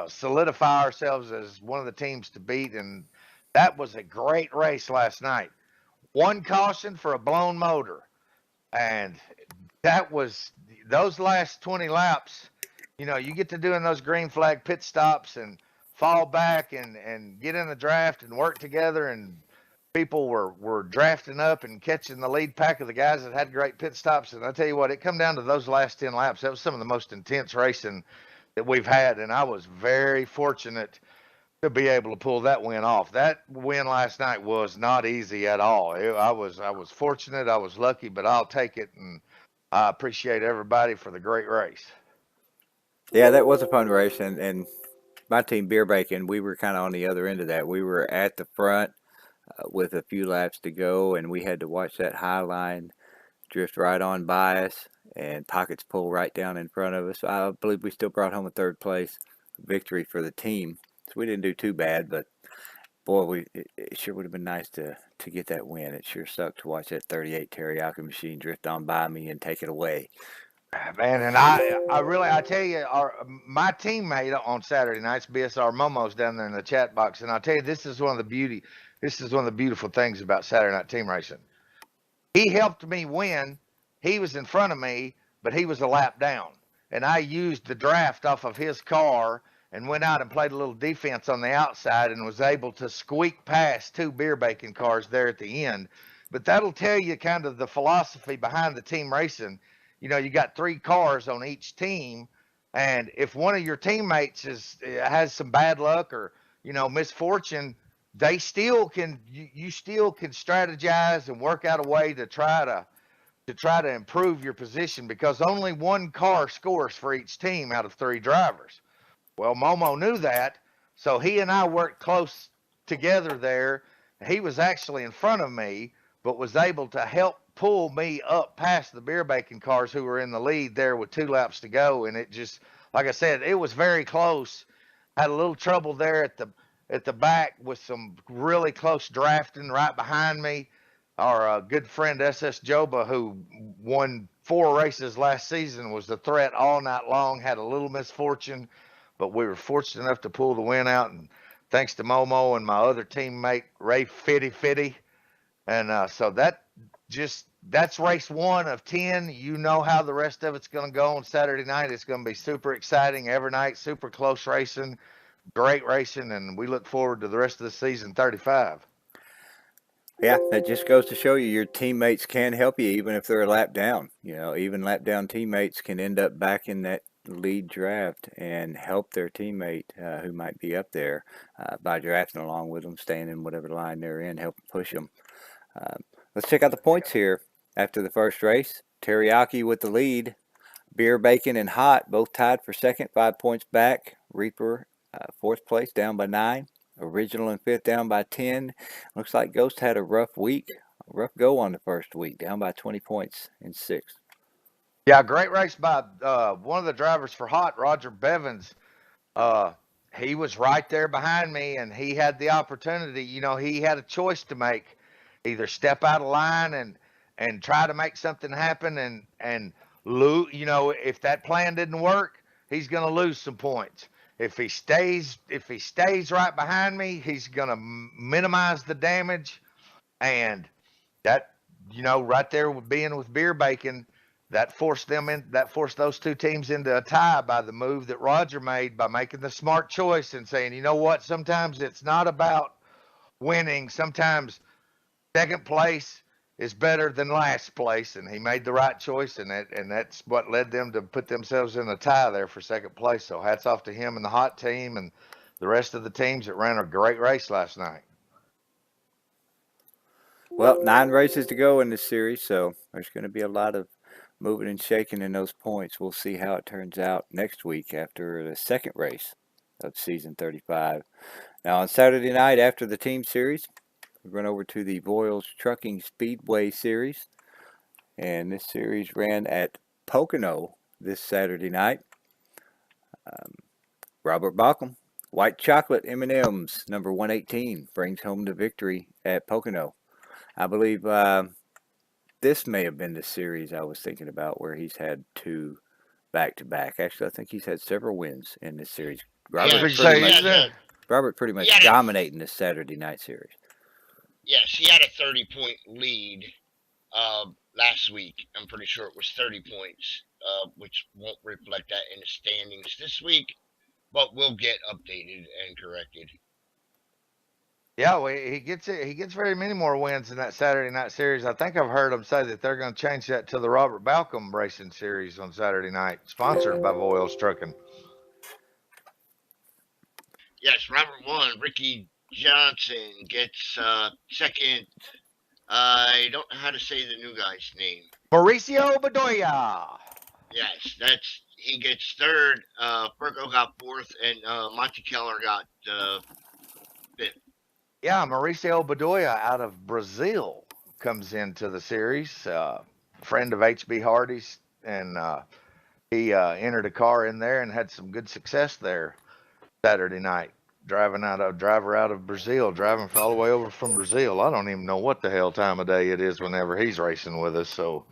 B: solidify ourselves as one of the teams to beat. And that was a great race last night. 1 caution for a blown motor. And that was those last 20 laps. You get to doing those green flag pit stops and fall back and get in the draft and work together. And people were drafting up and catching the lead pack of the guys that had great pit stops. And I tell you what, it come down to those last 10 laps. That was some of the most intense racing that we've had, and I was very fortunate to be able to pull that win off. That win last night was not easy at all. I was fortunate, I was lucky, but I'll take it, and I appreciate everybody for the great race.
A: Yeah, that was a fun race, and my team, Beer Bacon, we were kind of on the other end of that. We were at the front with a few laps to go, and we had to watch that high line drift right on by us and pockets pull right down in front of us. I believe we still brought home a third place victory for the team. So we didn't do too bad, but boy, it sure would have been nice to get that win. It sure sucked to watch that 38 teriyaki machine drift on by me and take it away.
B: Man, and I tell you, my teammate on Saturday nights, BSR Momo's down there in the chat box, and I'll tell you, this is one of the beautiful things about Saturday night team racing. He helped me win. He was in front of me, but he was a lap down, and I used the draft off of his car and went out and played a little defense on the outside and was able to squeak past 2 beer bacon cars there at the end. But that'll tell you kind of the philosophy behind the team racing. You know, you got 3 cars on each team, and if one of your teammates has some bad luck or, you know, misfortune, they still can, you still can strategize and work out a way to try to improve your position, because only 1 car scores for each team out of 3 drivers. Well, Momo knew that, so he and I worked close together there. He was actually in front of me, but was able to help pull me up past the beer bacon cars who were in the lead there with 2 laps to go. And it just, like I said, it was very close. Had a little trouble there at the back with some really close drafting right behind me. Our good friend SS Joba, who won 4 races last season, was the threat all night long, had a little misfortune, but we were fortunate enough to pull the win out. And thanks to Momo and my other teammate, Ray Fitty. And so that's race 1 of 10. You know how the rest of it's going to go on Saturday night. It's going to be super exciting every night, super close racing, great racing, and we look forward to the rest of the season 35.
A: Yeah, that just goes to show you your teammates can help you even if they're a lap down. You know, even lap down teammates can end up back in that lead draft and help their teammate who might be up there by drafting along with them, staying in whatever line they're in, help push them. Let's check out the points here after the first race. Teriyaki with the lead. Beer, Bacon, and Hot both tied for second, 5 points back. Reaper, 4th place, down by 9. Original in 5th, down by 10. Looks like Ghost had a rough week, a rough go on the first week, down by 20 points in 6th.
B: Yeah, great race by one of the drivers for Hot, Roger Bevins. He was right there behind me, and he had the opportunity. You know, he had a choice to make: either step out of line and try to make something happen and lose. You know, if that plan didn't work, he's going to lose some points. If he stays right behind me, he's going to minimize the damage. And that, you know, right there with being with Beer Bacon, that forced those 2 teams into a tie by the move that Roger made by making the smart choice and saying, you know what, sometimes it's not about winning. Sometimes second place is better than last place, and he made the right choice, and that's what led them to put themselves in a tie there for second place. So hats off to him and the Hot team and the rest of the teams that ran a great race last night.
A: Well, 9 races to go in this series, so there's going to be a lot of moving and shaking in those points. We'll see how it turns out next week after the second race of season 35. Now on Saturday night after the team series, we run over to the Voiles Trucking Speedway Series, and this series ran at Pocono this Saturday night. Robert Bauckham, White Chocolate M&M's number 118, brings home the victory at Pocono. I believe this may have been the series I was thinking about where he's had 2 back-to-back. Actually, I think he's had several wins in this series. Robert pretty much dominating this Saturday night series.
D: Yes, he had a 30-point lead last week. I'm pretty sure it was 30 points, which won't reflect that in the standings this week, but will get updated and corrected.
B: Yeah, well, he gets very many more wins in that Saturday night series. I think I've heard him say that they're going to change that to the Robert Bauckham Racing Series on Saturday night, sponsored by Voiles Trucking.
D: Yes, Robert won. Ricky Johnson gets second. I don't know how to say the new guy's name.
B: Mauricio Bedoya.
D: Yes, he gets third. Fergo got 4th, and Monty Keller got 5th.
B: Yeah, Mauricio Bedoya out of Brazil comes into the series. Friend of HB Hardy's, and he entered a car in there and had some good success there Saturday night. Driver out of Brazil, driving all the way over from Brazil. I don't even know what the hell time of day it is whenever he's racing with us. So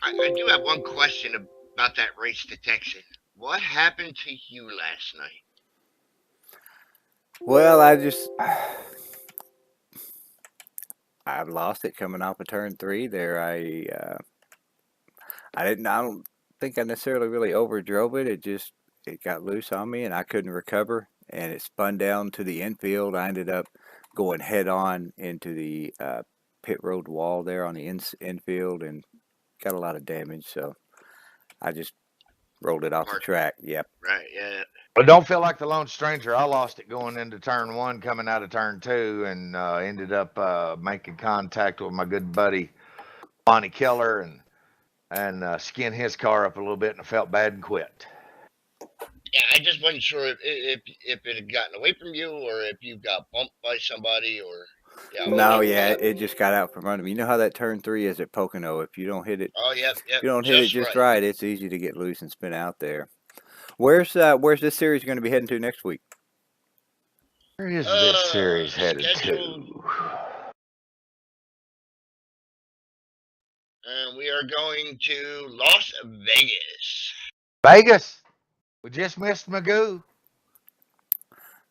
D: I do have one question about that race to Texas. What happened to you last night?
A: Well, I lost it coming off of turn 3 there. I don't think I necessarily really overdrove it. It got loose on me and I couldn't recover, and it spun down to the infield. I ended up going head on into the pit road wall there on the infield and got a lot of damage. So I just rolled it off the
D: Park.
A: track. Yep.
D: Right, yeah.
B: but don't feel like the lone stranger. I lost it going into turn 1, coming out of turn 2, and ended up making contact with my good buddy Bonnie Keller and skinned his car up a little bit, and I felt bad and quit.
D: Yeah, I just wasn't sure if it had gotten away from you or if you got bumped by somebody or yeah.
A: No,
D: whatever
A: yeah,
D: happened.
A: it just got out from under me. You know how that turn 3 is at Pocono. If you don't hit it,
D: Oh, yep.
A: if you don't hit it just right, it's easy to get loose and spin out there. Where's this series going to be heading to next week?
B: Where is this series headed
D: scheduled-
B: to?
D: And we are going to Las Vegas.
B: Vegas. We just missed Magoo.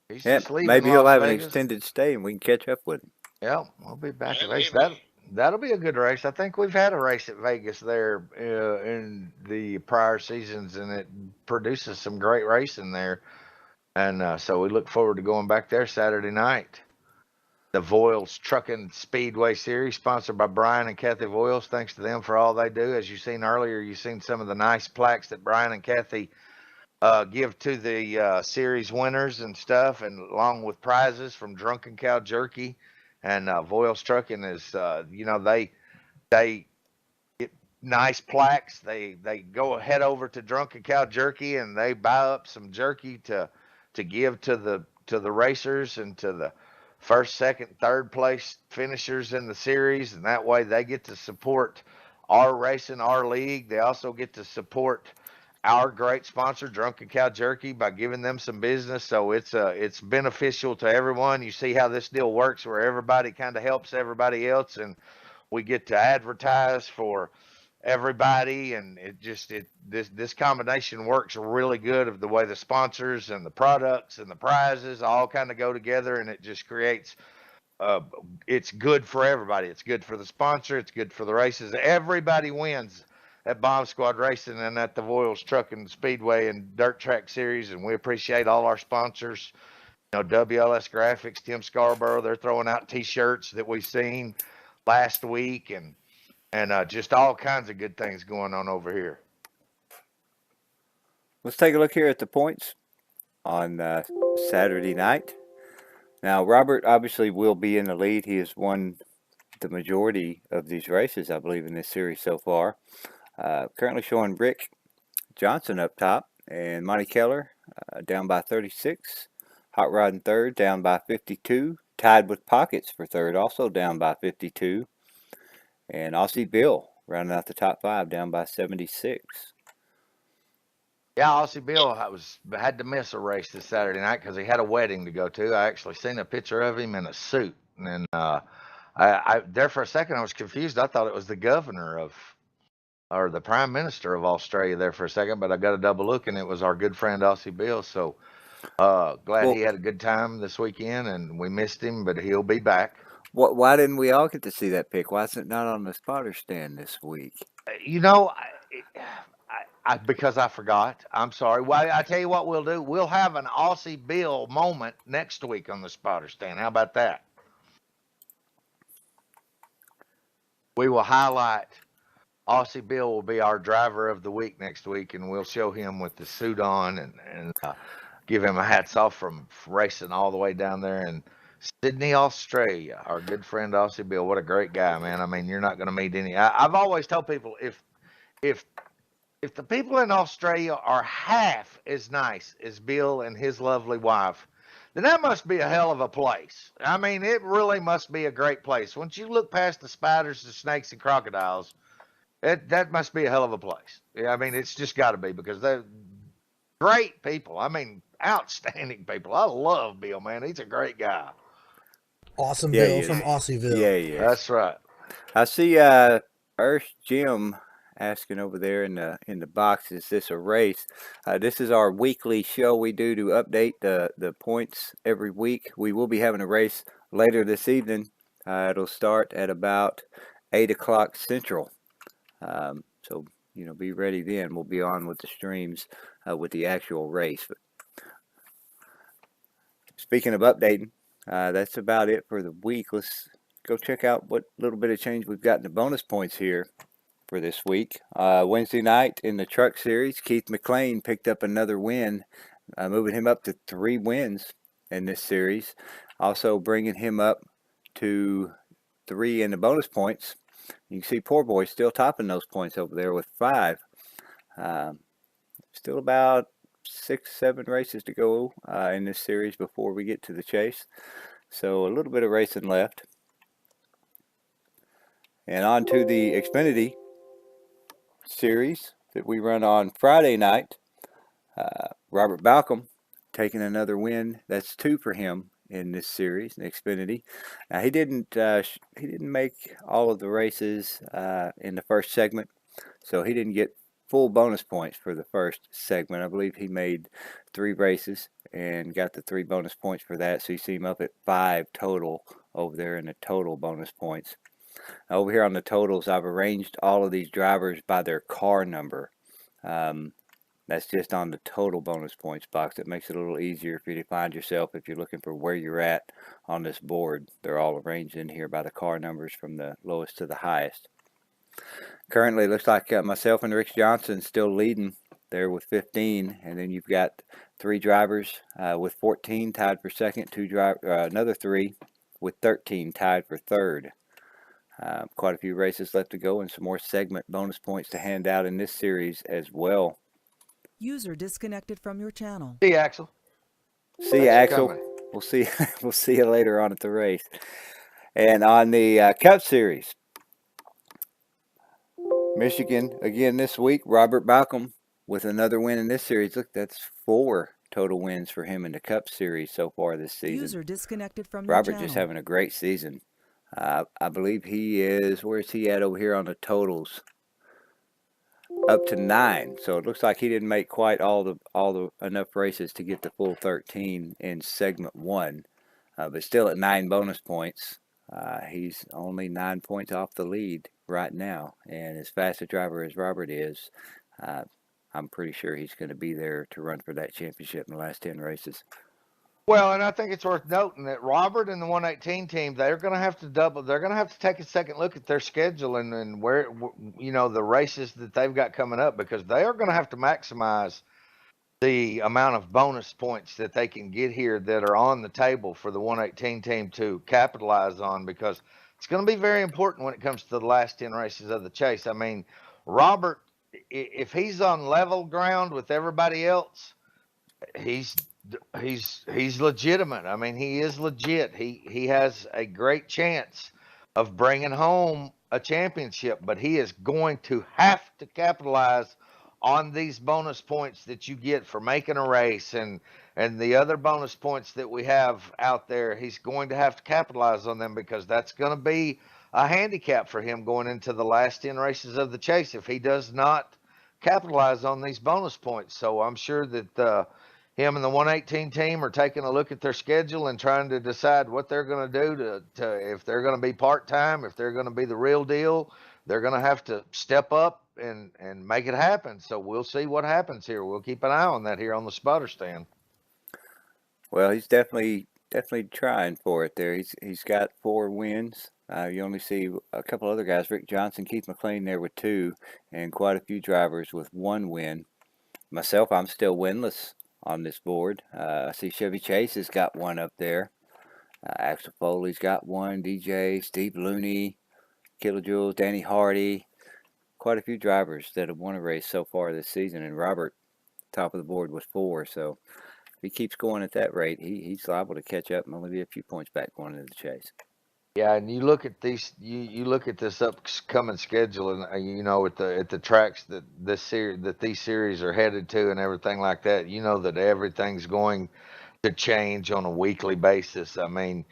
B: He's
A: Yeah,
B: just leaving
A: maybe he'll
B: Las
A: have an
B: Vegas.
A: extended stay and we can catch up with him.
B: Yeah, we'll be back
D: Yeah,
B: at Vegas.
D: maybe.
B: That'll be a good race. I think we've had a race at Vegas there in the prior seasons, and it produces some great racing there. And so we look forward to going back there Saturday night. The Voiles Trucking Speedway Series, sponsored by Brian and Kathy Voiles. Thanks to them for all they do. As you've seen earlier, you've seen some of the nice plaques that Brian and Kathy give to the series winners and stuff, and along with prizes from Drunken Cow Jerky and Voiles Trucking is, they get nice plaques. They go head over to Drunken Cow Jerky and they buy up some jerky to give to the racers and to the first, second, third place finishers in the series, and that way they get to support our racing, our league. They also get to support our great sponsor, Drunken Cow Jerky, by giving them some business. So it's beneficial to everyone. You see how this deal works, where everybody kind of helps everybody else, and we get to advertise for everybody, and this combination works really good of the way the sponsors and the products and the prizes all kind of go together, and it just creates it's good for everybody. It's good for the sponsor, it's good for the races. Everybody wins at Bomb Squad Racing and at the Voiles Trucking Speedway and Dirt Track Series, and we appreciate all our sponsors. WLS Graphics, Tim Scarborough, they're throwing out t-shirts that we've seen last week, and just all kinds of good things going on over here.
A: Let's take a look here at the points on Saturday night. Now, Robert obviously will be in the lead. He has won the majority of these races, I believe, in this series so far. Currently showing Rick Johnson up top and Monty Keller down by 36. Hot Rod in third, down by 52. Tied with Pockets for third, also down by 52. And Aussie Bill rounding out the top 5, down by 76.
B: Yeah, Aussie Bill had to miss a race this Saturday night because he had a wedding to go to. I actually seen a picture of him in a suit, and I there for a second I was confused. I thought it was the governor or the prime minister of Australia there for a second, but I got a double look, and it was our good friend Aussie Bill. So glad he had a good time this weekend, and we missed him, but he'll be back.
A: Why didn't we all get to see that pick? Why is it not on the spotter stand this week?
B: Because I forgot. I'm sorry. Well, I tell you what we'll do. We'll have an Aussie Bill moment next week on the spotter stand. How about that? We will highlight Aussie Bill will be our driver of the week next week, and we'll show him with the suit on and give him a hats off from racing all the way down there in Sydney, Australia. Our good friend Aussie Bill. What a great guy, man. I mean, you're not going to meet any. I've always told people if the people in Australia are half as nice as Bill and his lovely wife, then that must be a hell of a place. I mean, it really must be a great place. Once you look past the spiders, the snakes, and crocodiles, that must be a hell of a place. Yeah, I mean, it's just got to be because they're great people. I mean, outstanding people. I love Bill, man. He's a great guy.
C: Awesome
A: Yeah,
C: Bill
A: he
C: from
A: is.
C: Aussieville.
A: Yeah, he is.
B: That's right.
A: I see Earth Jim asking over there in the box, is this a race? This is our weekly show we do to update the points every week. We will be having a race later this evening. It'll start at about 8 o'clock Central. So, be ready then. We'll be on with the streams with the actual race. But speaking of updating, that's about it for the week. Let's go check out what little bit of change we've got in the bonus points here for this week. Wednesday night in the truck series, Keith McLean picked up another win, moving him up to 3 wins in this series. Also bringing him up to 3 in the bonus points. You can see Poor Boy still topping those points over there with 5. Still about 6-7 races to go in this series before we get to the chase. So a little bit of racing left. And on to the Xfinity series that we run on Friday night. Robert Balcom taking another win. That's 2 for him in this series in Xfinity. Now he didn't make all of the races in the first segment, so he didn't get full bonus points for the first segment. I believe he made 3 races and got the 3 bonus points for that. So you see him up at 5 total over there in the total bonus points. Over here on the totals, I've arranged all of these drivers by their car number. That's just on the total bonus points box. It makes it a little easier for you to find yourself if you're looking for where you're at on this board. They're all arranged in here by the car numbers from the lowest to the highest. Currently, it looks like myself and Rick Johnson still leading there with 15, and then you've got 3 drivers with 14 tied for second, another 3 with 13 tied for third. Quite a few races left to go and some more segment bonus points to hand out in this series as well.
F: User disconnected from your channel.
B: See you, Axel.
A: See you,
B: Thanks for
A: Axel.
B: coming.
A: We'll see. We'll see you later on at the race. And on the Cup Series, Michigan again this week. Robert Balcom with another win in this series. Look, that's 4 total wins for him in the Cup Series so far this season.
F: User disconnected from your
A: Robert
F: channel.
A: just having a great season. I believe he is. Where is he at over here on the totals? Up to 9. So it looks like he didn't make quite all the enough races to get the full 13 in segment 1, but still at 9 bonus points. He's only 9 points off the lead right now, and as fast a driver as Robert is, I'm pretty sure he's going to be there to run for that championship in the last 10 races.
B: Well, and I think it's worth noting that Robert and the 118 team, they're going to have to they're going to have to take a second look at their schedule and where, the races that they've got coming up, because they are going to have to maximize the amount of bonus points that they can get here that are on the table for the 118 team to capitalize on, because it's going to be very important when it comes to the last 10 races of the chase. I mean, Robert, if he's on level ground with everybody else, he's legitimate. I mean, he is legit. He has a great chance of bringing home a championship, but he is going to have to capitalize on these bonus points that you get for making a race and the other bonus points that we have out there. He's going to have to capitalize on them, because that's going to be a handicap for him going into the last 10 races of the chase if he does not capitalize on these bonus points. So I'm sure that him and the 118 team are taking a look at their schedule and trying to decide what they're going to do to if they're going to be part-time, if they're going to be the real deal. They're going to have to step up and make it happen. So we'll see what happens here. We'll keep an eye on that here on the spotter stand.
A: Well, he's definitely trying for it there. He's got 4 wins. You only see a couple other guys, Rick Johnson, Keith McLean there with 2, and quite a few drivers with 1 win. Myself, I'm still winless on this board. I see Chevy Chase has got 1 up there. Axel Foley's got 1. DJ, Steve Looney, Kilojoules, Danny Hardy. Quite a few drivers that have won a race so far this season, and Robert top of the board with 4. So he keeps going at that rate, he's liable to catch up and only be a few points back going into the chase.
B: Yeah, and you look at these, you look at this upcoming schedule, and at the tracks that these series are headed to, and everything like that. You know that everything's going to change on a weekly basis. I mean, you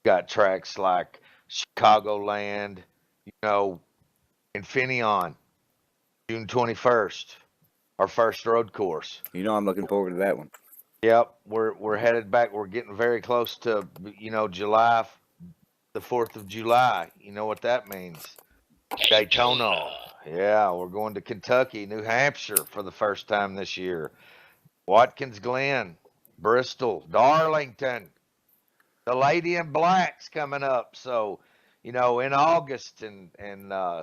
B: got tracks like Chicagoland, Infineon, June 21st, our first road course.
A: I'm looking forward to that one.
B: Yep, we're headed back. We're getting very close to July, the 4th of July. You know what that means? Daytona. Yeah, we're going to Kentucky, New Hampshire for the first time this year. Watkins Glen, Bristol, Darlington. The Lady in Black's coming up. So, in August and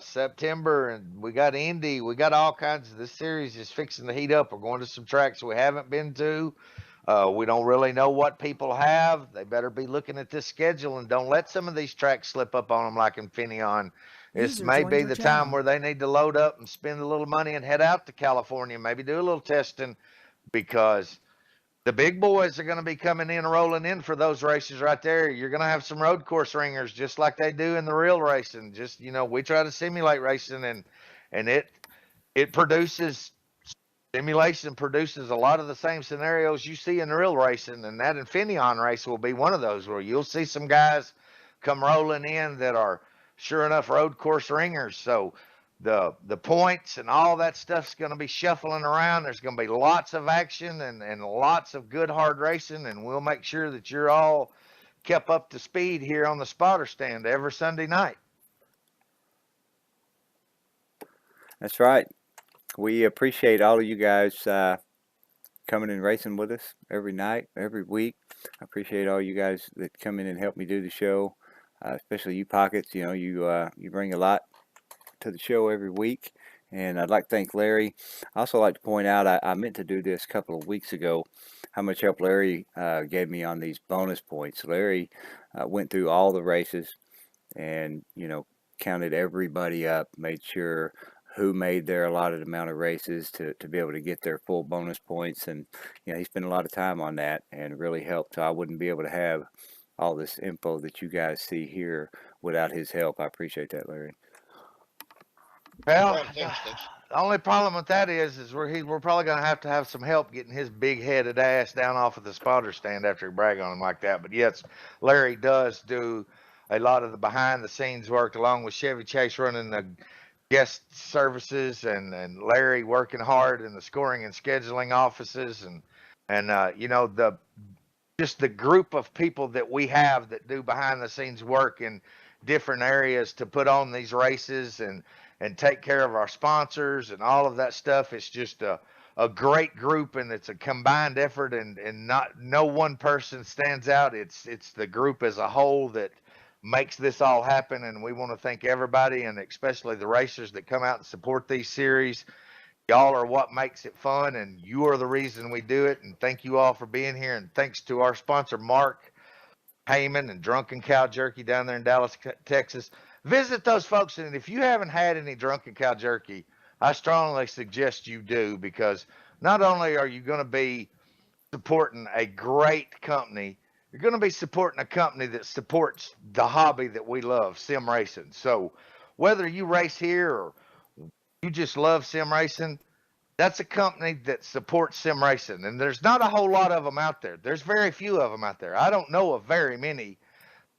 B: September, and we got Indy. We got all kinds of, this series is fixing to heat up. We're going to some tracks we haven't been to. We don't really know what people have. They better be looking at this schedule and don't let some of these tracks slip up on them like Infineon. This
F: User
B: may
F: joined
B: be
F: your
B: the time
F: channel.
B: where they need to load up and spend a little money and head out to California, maybe do a little testing, because the big boys are going to be coming in, rolling in for those races right there. You're going to have some road course ringers just like they do in the real racing. Just, we try to simulate racing, and it produces, simulation produces a lot of the same scenarios you see in real racing, and that Infineon race will be one of those where you'll see some guys come rolling in that are sure enough road course ringers. So the points and all that stuff's going to be shuffling around. There's going to be lots of action and lots of good hard racing, and we'll make sure that you're all kept up to speed here on the spotter stand every Sunday night.
A: That's right. We appreciate all of you guys coming and racing with us every night, every week. I appreciate all you guys that come in and help me do the show, especially you Pockets. You bring a lot to the show every week, and I'd like to thank Larry. I also like to point out I meant to do this a couple of weeks ago, how much help Larry gave me on these bonus points. Larry went through all the races and counted everybody up, made sure who made their allotted amount of races to be able to get their full bonus points, and he spent a lot of time on that and really helped. So I wouldn't be able to have all this info that you guys see here without his help. I appreciate that, Larry.
B: Well,
D: Thanks.
B: the only problem with that is we're probably going to have some help getting his big-headed ass down off of the spotter stand after he brag on him like that. But yes, Larry does do a lot of the behind-the-scenes work, along with Chevy Chase running the guest services, and Larry working hard in the scoring and scheduling offices, and just the group of people that we have that do behind-the-scenes work in different areas to put on these races and take care of our sponsors and all of that stuff. It's just a great group, and it's a combined effort, and no one person stands out. It's the group as a whole that makes this all happen, and we want to thank everybody, and especially the racers that come out and support these series. Y'all are what makes it fun, and you are the reason we do it, and thank you all for being here, and thanks to our sponsor, Mark Heyman and Drunken Cow Jerky down there in Dallas, Texas. Visit those folks, and if you haven't had any Drunken Cow Jerky, I strongly suggest you do, because not only are you going to be supporting a great company, you're going to be supporting a company that supports the hobby that we love, sim racing. So whether you race here or you just love sim racing, that's a company that supports sim racing. And there's not a whole lot of them out there. There's very few of them out there. I don't know of very many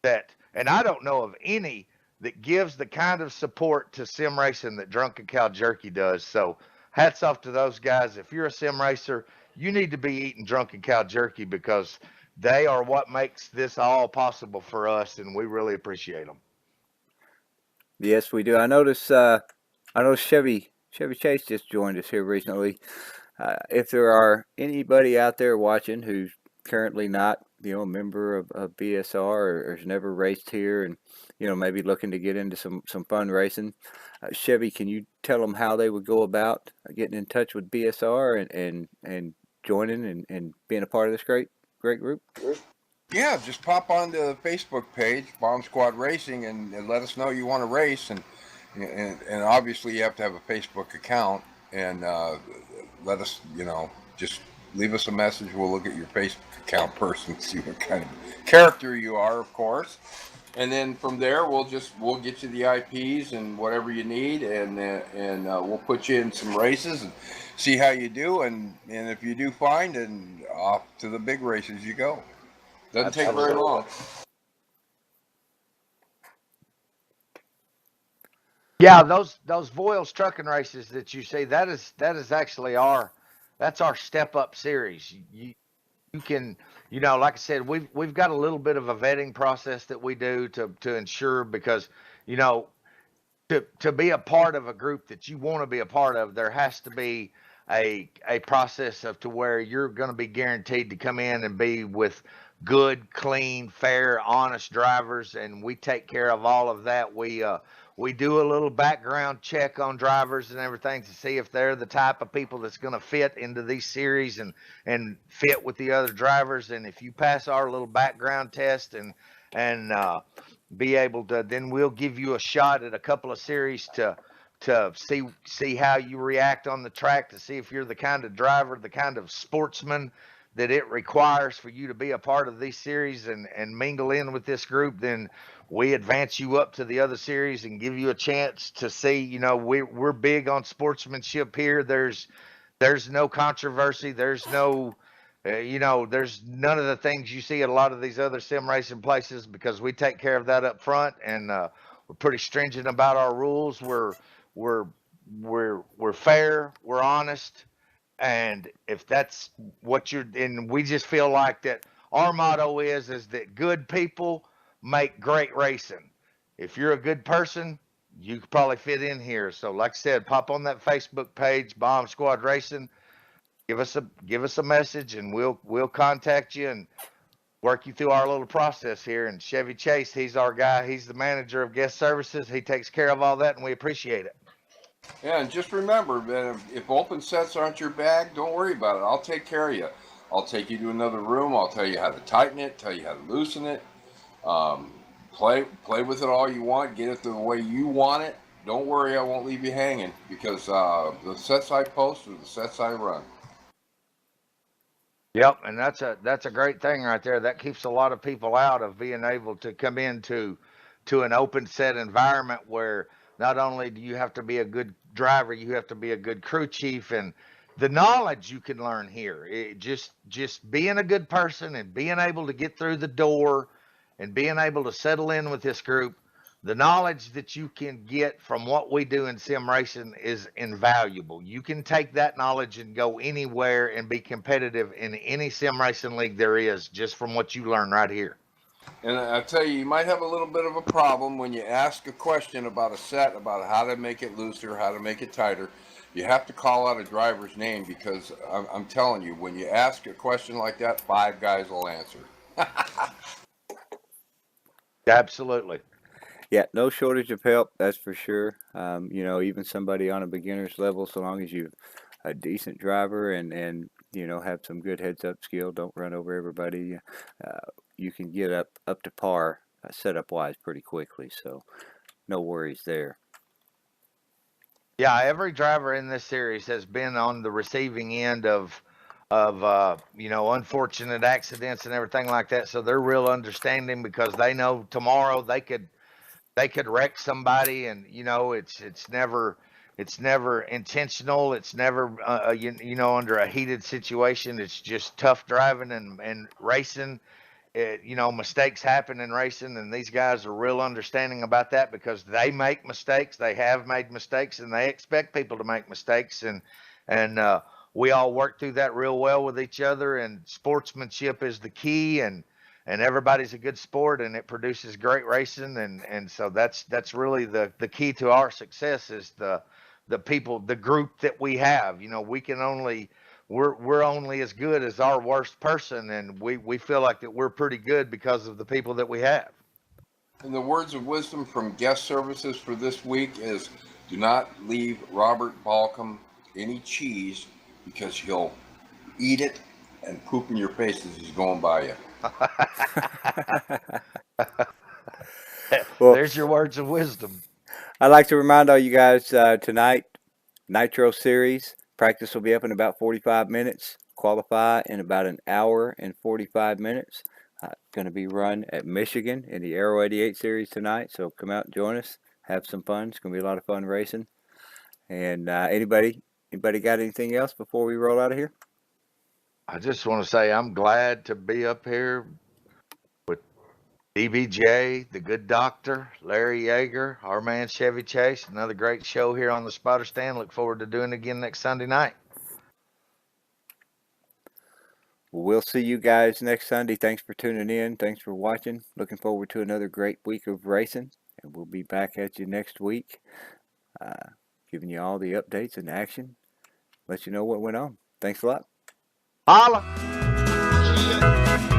B: and I don't know of any that gives the kind of support to sim racing that Drunken Cow Jerky does. So hats off to those guys. If you're a sim racer, you need to be eating Drunken Cow Jerky, because they are what makes this all possible for us, and we really appreciate them.
A: Yes, we do. I noticed Chevy Chase just joined us here recently. If there are anybody out there watching who's currently not, a member of BSR or has never raced here, and maybe looking to get into some fun racing, Chevy, can you tell them how they would go about getting in touch with BSR and joining and being a part of this great group?
G: Yeah, just pop on the Facebook page, Bomb Squad Racing, and let us know you want to race, and obviously you have to have a Facebook account, and let us, just leave us a message. We'll look at your Facebook account first and see what kind of character you are, of course. And then from there, we'll get you the IPs and whatever you need, and we'll put you in some races and see how you do. And if you do fine, then off to the big races you go. Doesn't take very
B: Absolutely.
G: long.
B: Yeah, those Voiles trucking races that you see, that is actually that's our step up series. You can, like I said, we've got a little bit of a vetting process that we do to ensure, because to be a part of a group that you want to be a part of, there has to be a process of to where you're going to be guaranteed to come in and be with good, clean, fair, honest drivers, and we take care of all of that. We do a little background check on drivers and everything to see if they're the type of people that's going to fit into these series and fit with the other drivers. And if you pass our little background test and be able to, then we'll give you a shot at a couple of series to see how you react on the track, to see if you're the kind of driver, the kind of sportsman that it requires for you to be a part of these series and mingle in with this group. Then we advance you up to the other series and give you a chance to see, we're big on sportsmanship here. There's no controversy. There's no, there's none of the things you see at a lot of these other sim racing places, because we take care of that up front, and we're pretty stringent about our rules. We're fair, we're honest, and if that's what and we just feel like that our motto is that good people make great racing. If you're a good person, you could probably fit in here. So like I said, pop on that Facebook page, Bomb Squad Racing. Give us a message, and we'll contact you and work you through our little process here. And Chevy Chase, he's our guy. He's the manager of guest services. He takes care of all that, and we appreciate it.
G: Yeah, and just remember that if open sets aren't your bag, don't worry about it. I'll take care of you. I'll take you to another room. I'll tell you how to tighten it, tell you how to loosen it. Play with it all you want. Get it the way you want it. Don't worry, I won't leave you hanging, because the sets I post are the sets I run.
B: Yep, and that's a great thing right there. That keeps a lot of people out of being able to come into an open set environment where not only do you have to be a good driver, you have to be a good crew chief, and the knowledge you can learn here. It just being a good person and being able to get through the door and being able to settle in with this group. The knowledge that you can get from what we do in sim racing is invaluable. You can take that knowledge and go anywhere and be competitive in any sim racing league there is, just from what you learn right here.
G: And I tell you, you might have a little bit of a problem when you ask a question about a set, about how to make it looser, how to make it tighter. You have to call out a driver's name, because I'm telling you, when you ask a question like that, 5 guys will answer.
B: Absolutely.
A: Yeah, no shortage of help, that's for sure. Even somebody on a beginner's level, so long as you're a decent driver and have some good heads-up skill, don't run over everybody, you can get up to par setup-wise pretty quickly, so no worries there.
B: Yeah, every driver in this series has been on the receiving end of unfortunate accidents and everything like that, so they're real understanding, because they know tomorrow they could wreck somebody, and it's never intentional. It's never under a heated situation. It's just tough driving and racing. Mistakes happen in racing, and these guys are real understanding about that, because they make mistakes. They have made mistakes, and they expect people to make mistakes, and we all work through that real well with each other. And sportsmanship is the key, and everybody's a good sport, and it produces great racing. And so that's really the key to our success, is the people, the group that we have. We're only as good as our worst person, and we feel like that we're pretty good because of the people that we have.
G: And the words of wisdom from guest services for this week is, do not leave Robert Balcom any cheese, because he'll eat it and poop in your face as he's going by you.
A: Well,
B: there's your words of wisdom.
A: I'd like to remind all you guys tonight, Nitro Series practice will be up in about 45 minutes. qualify in about an hour and 45 minutes. Going to be run at Michigan in the Aero 88 series tonight. So come out and join us. Have some fun. It's going to be a lot of fun racing. And anybody got anything else before we roll out of here?
B: I just want to say I'm glad to be up here with DBJ, the good doctor, Larry Yeager, our man Chevy Chase. Another great show here on the Spotter Stand. Look forward to doing it again next Sunday night.
A: We'll see you guys next Sunday. Thanks for tuning in. Thanks for watching. Looking forward to another great week of racing. And we'll be back at you next week, giving you all the updates and action. Let you know what went on. Thanks a lot.
B: Holla!
D: See ya.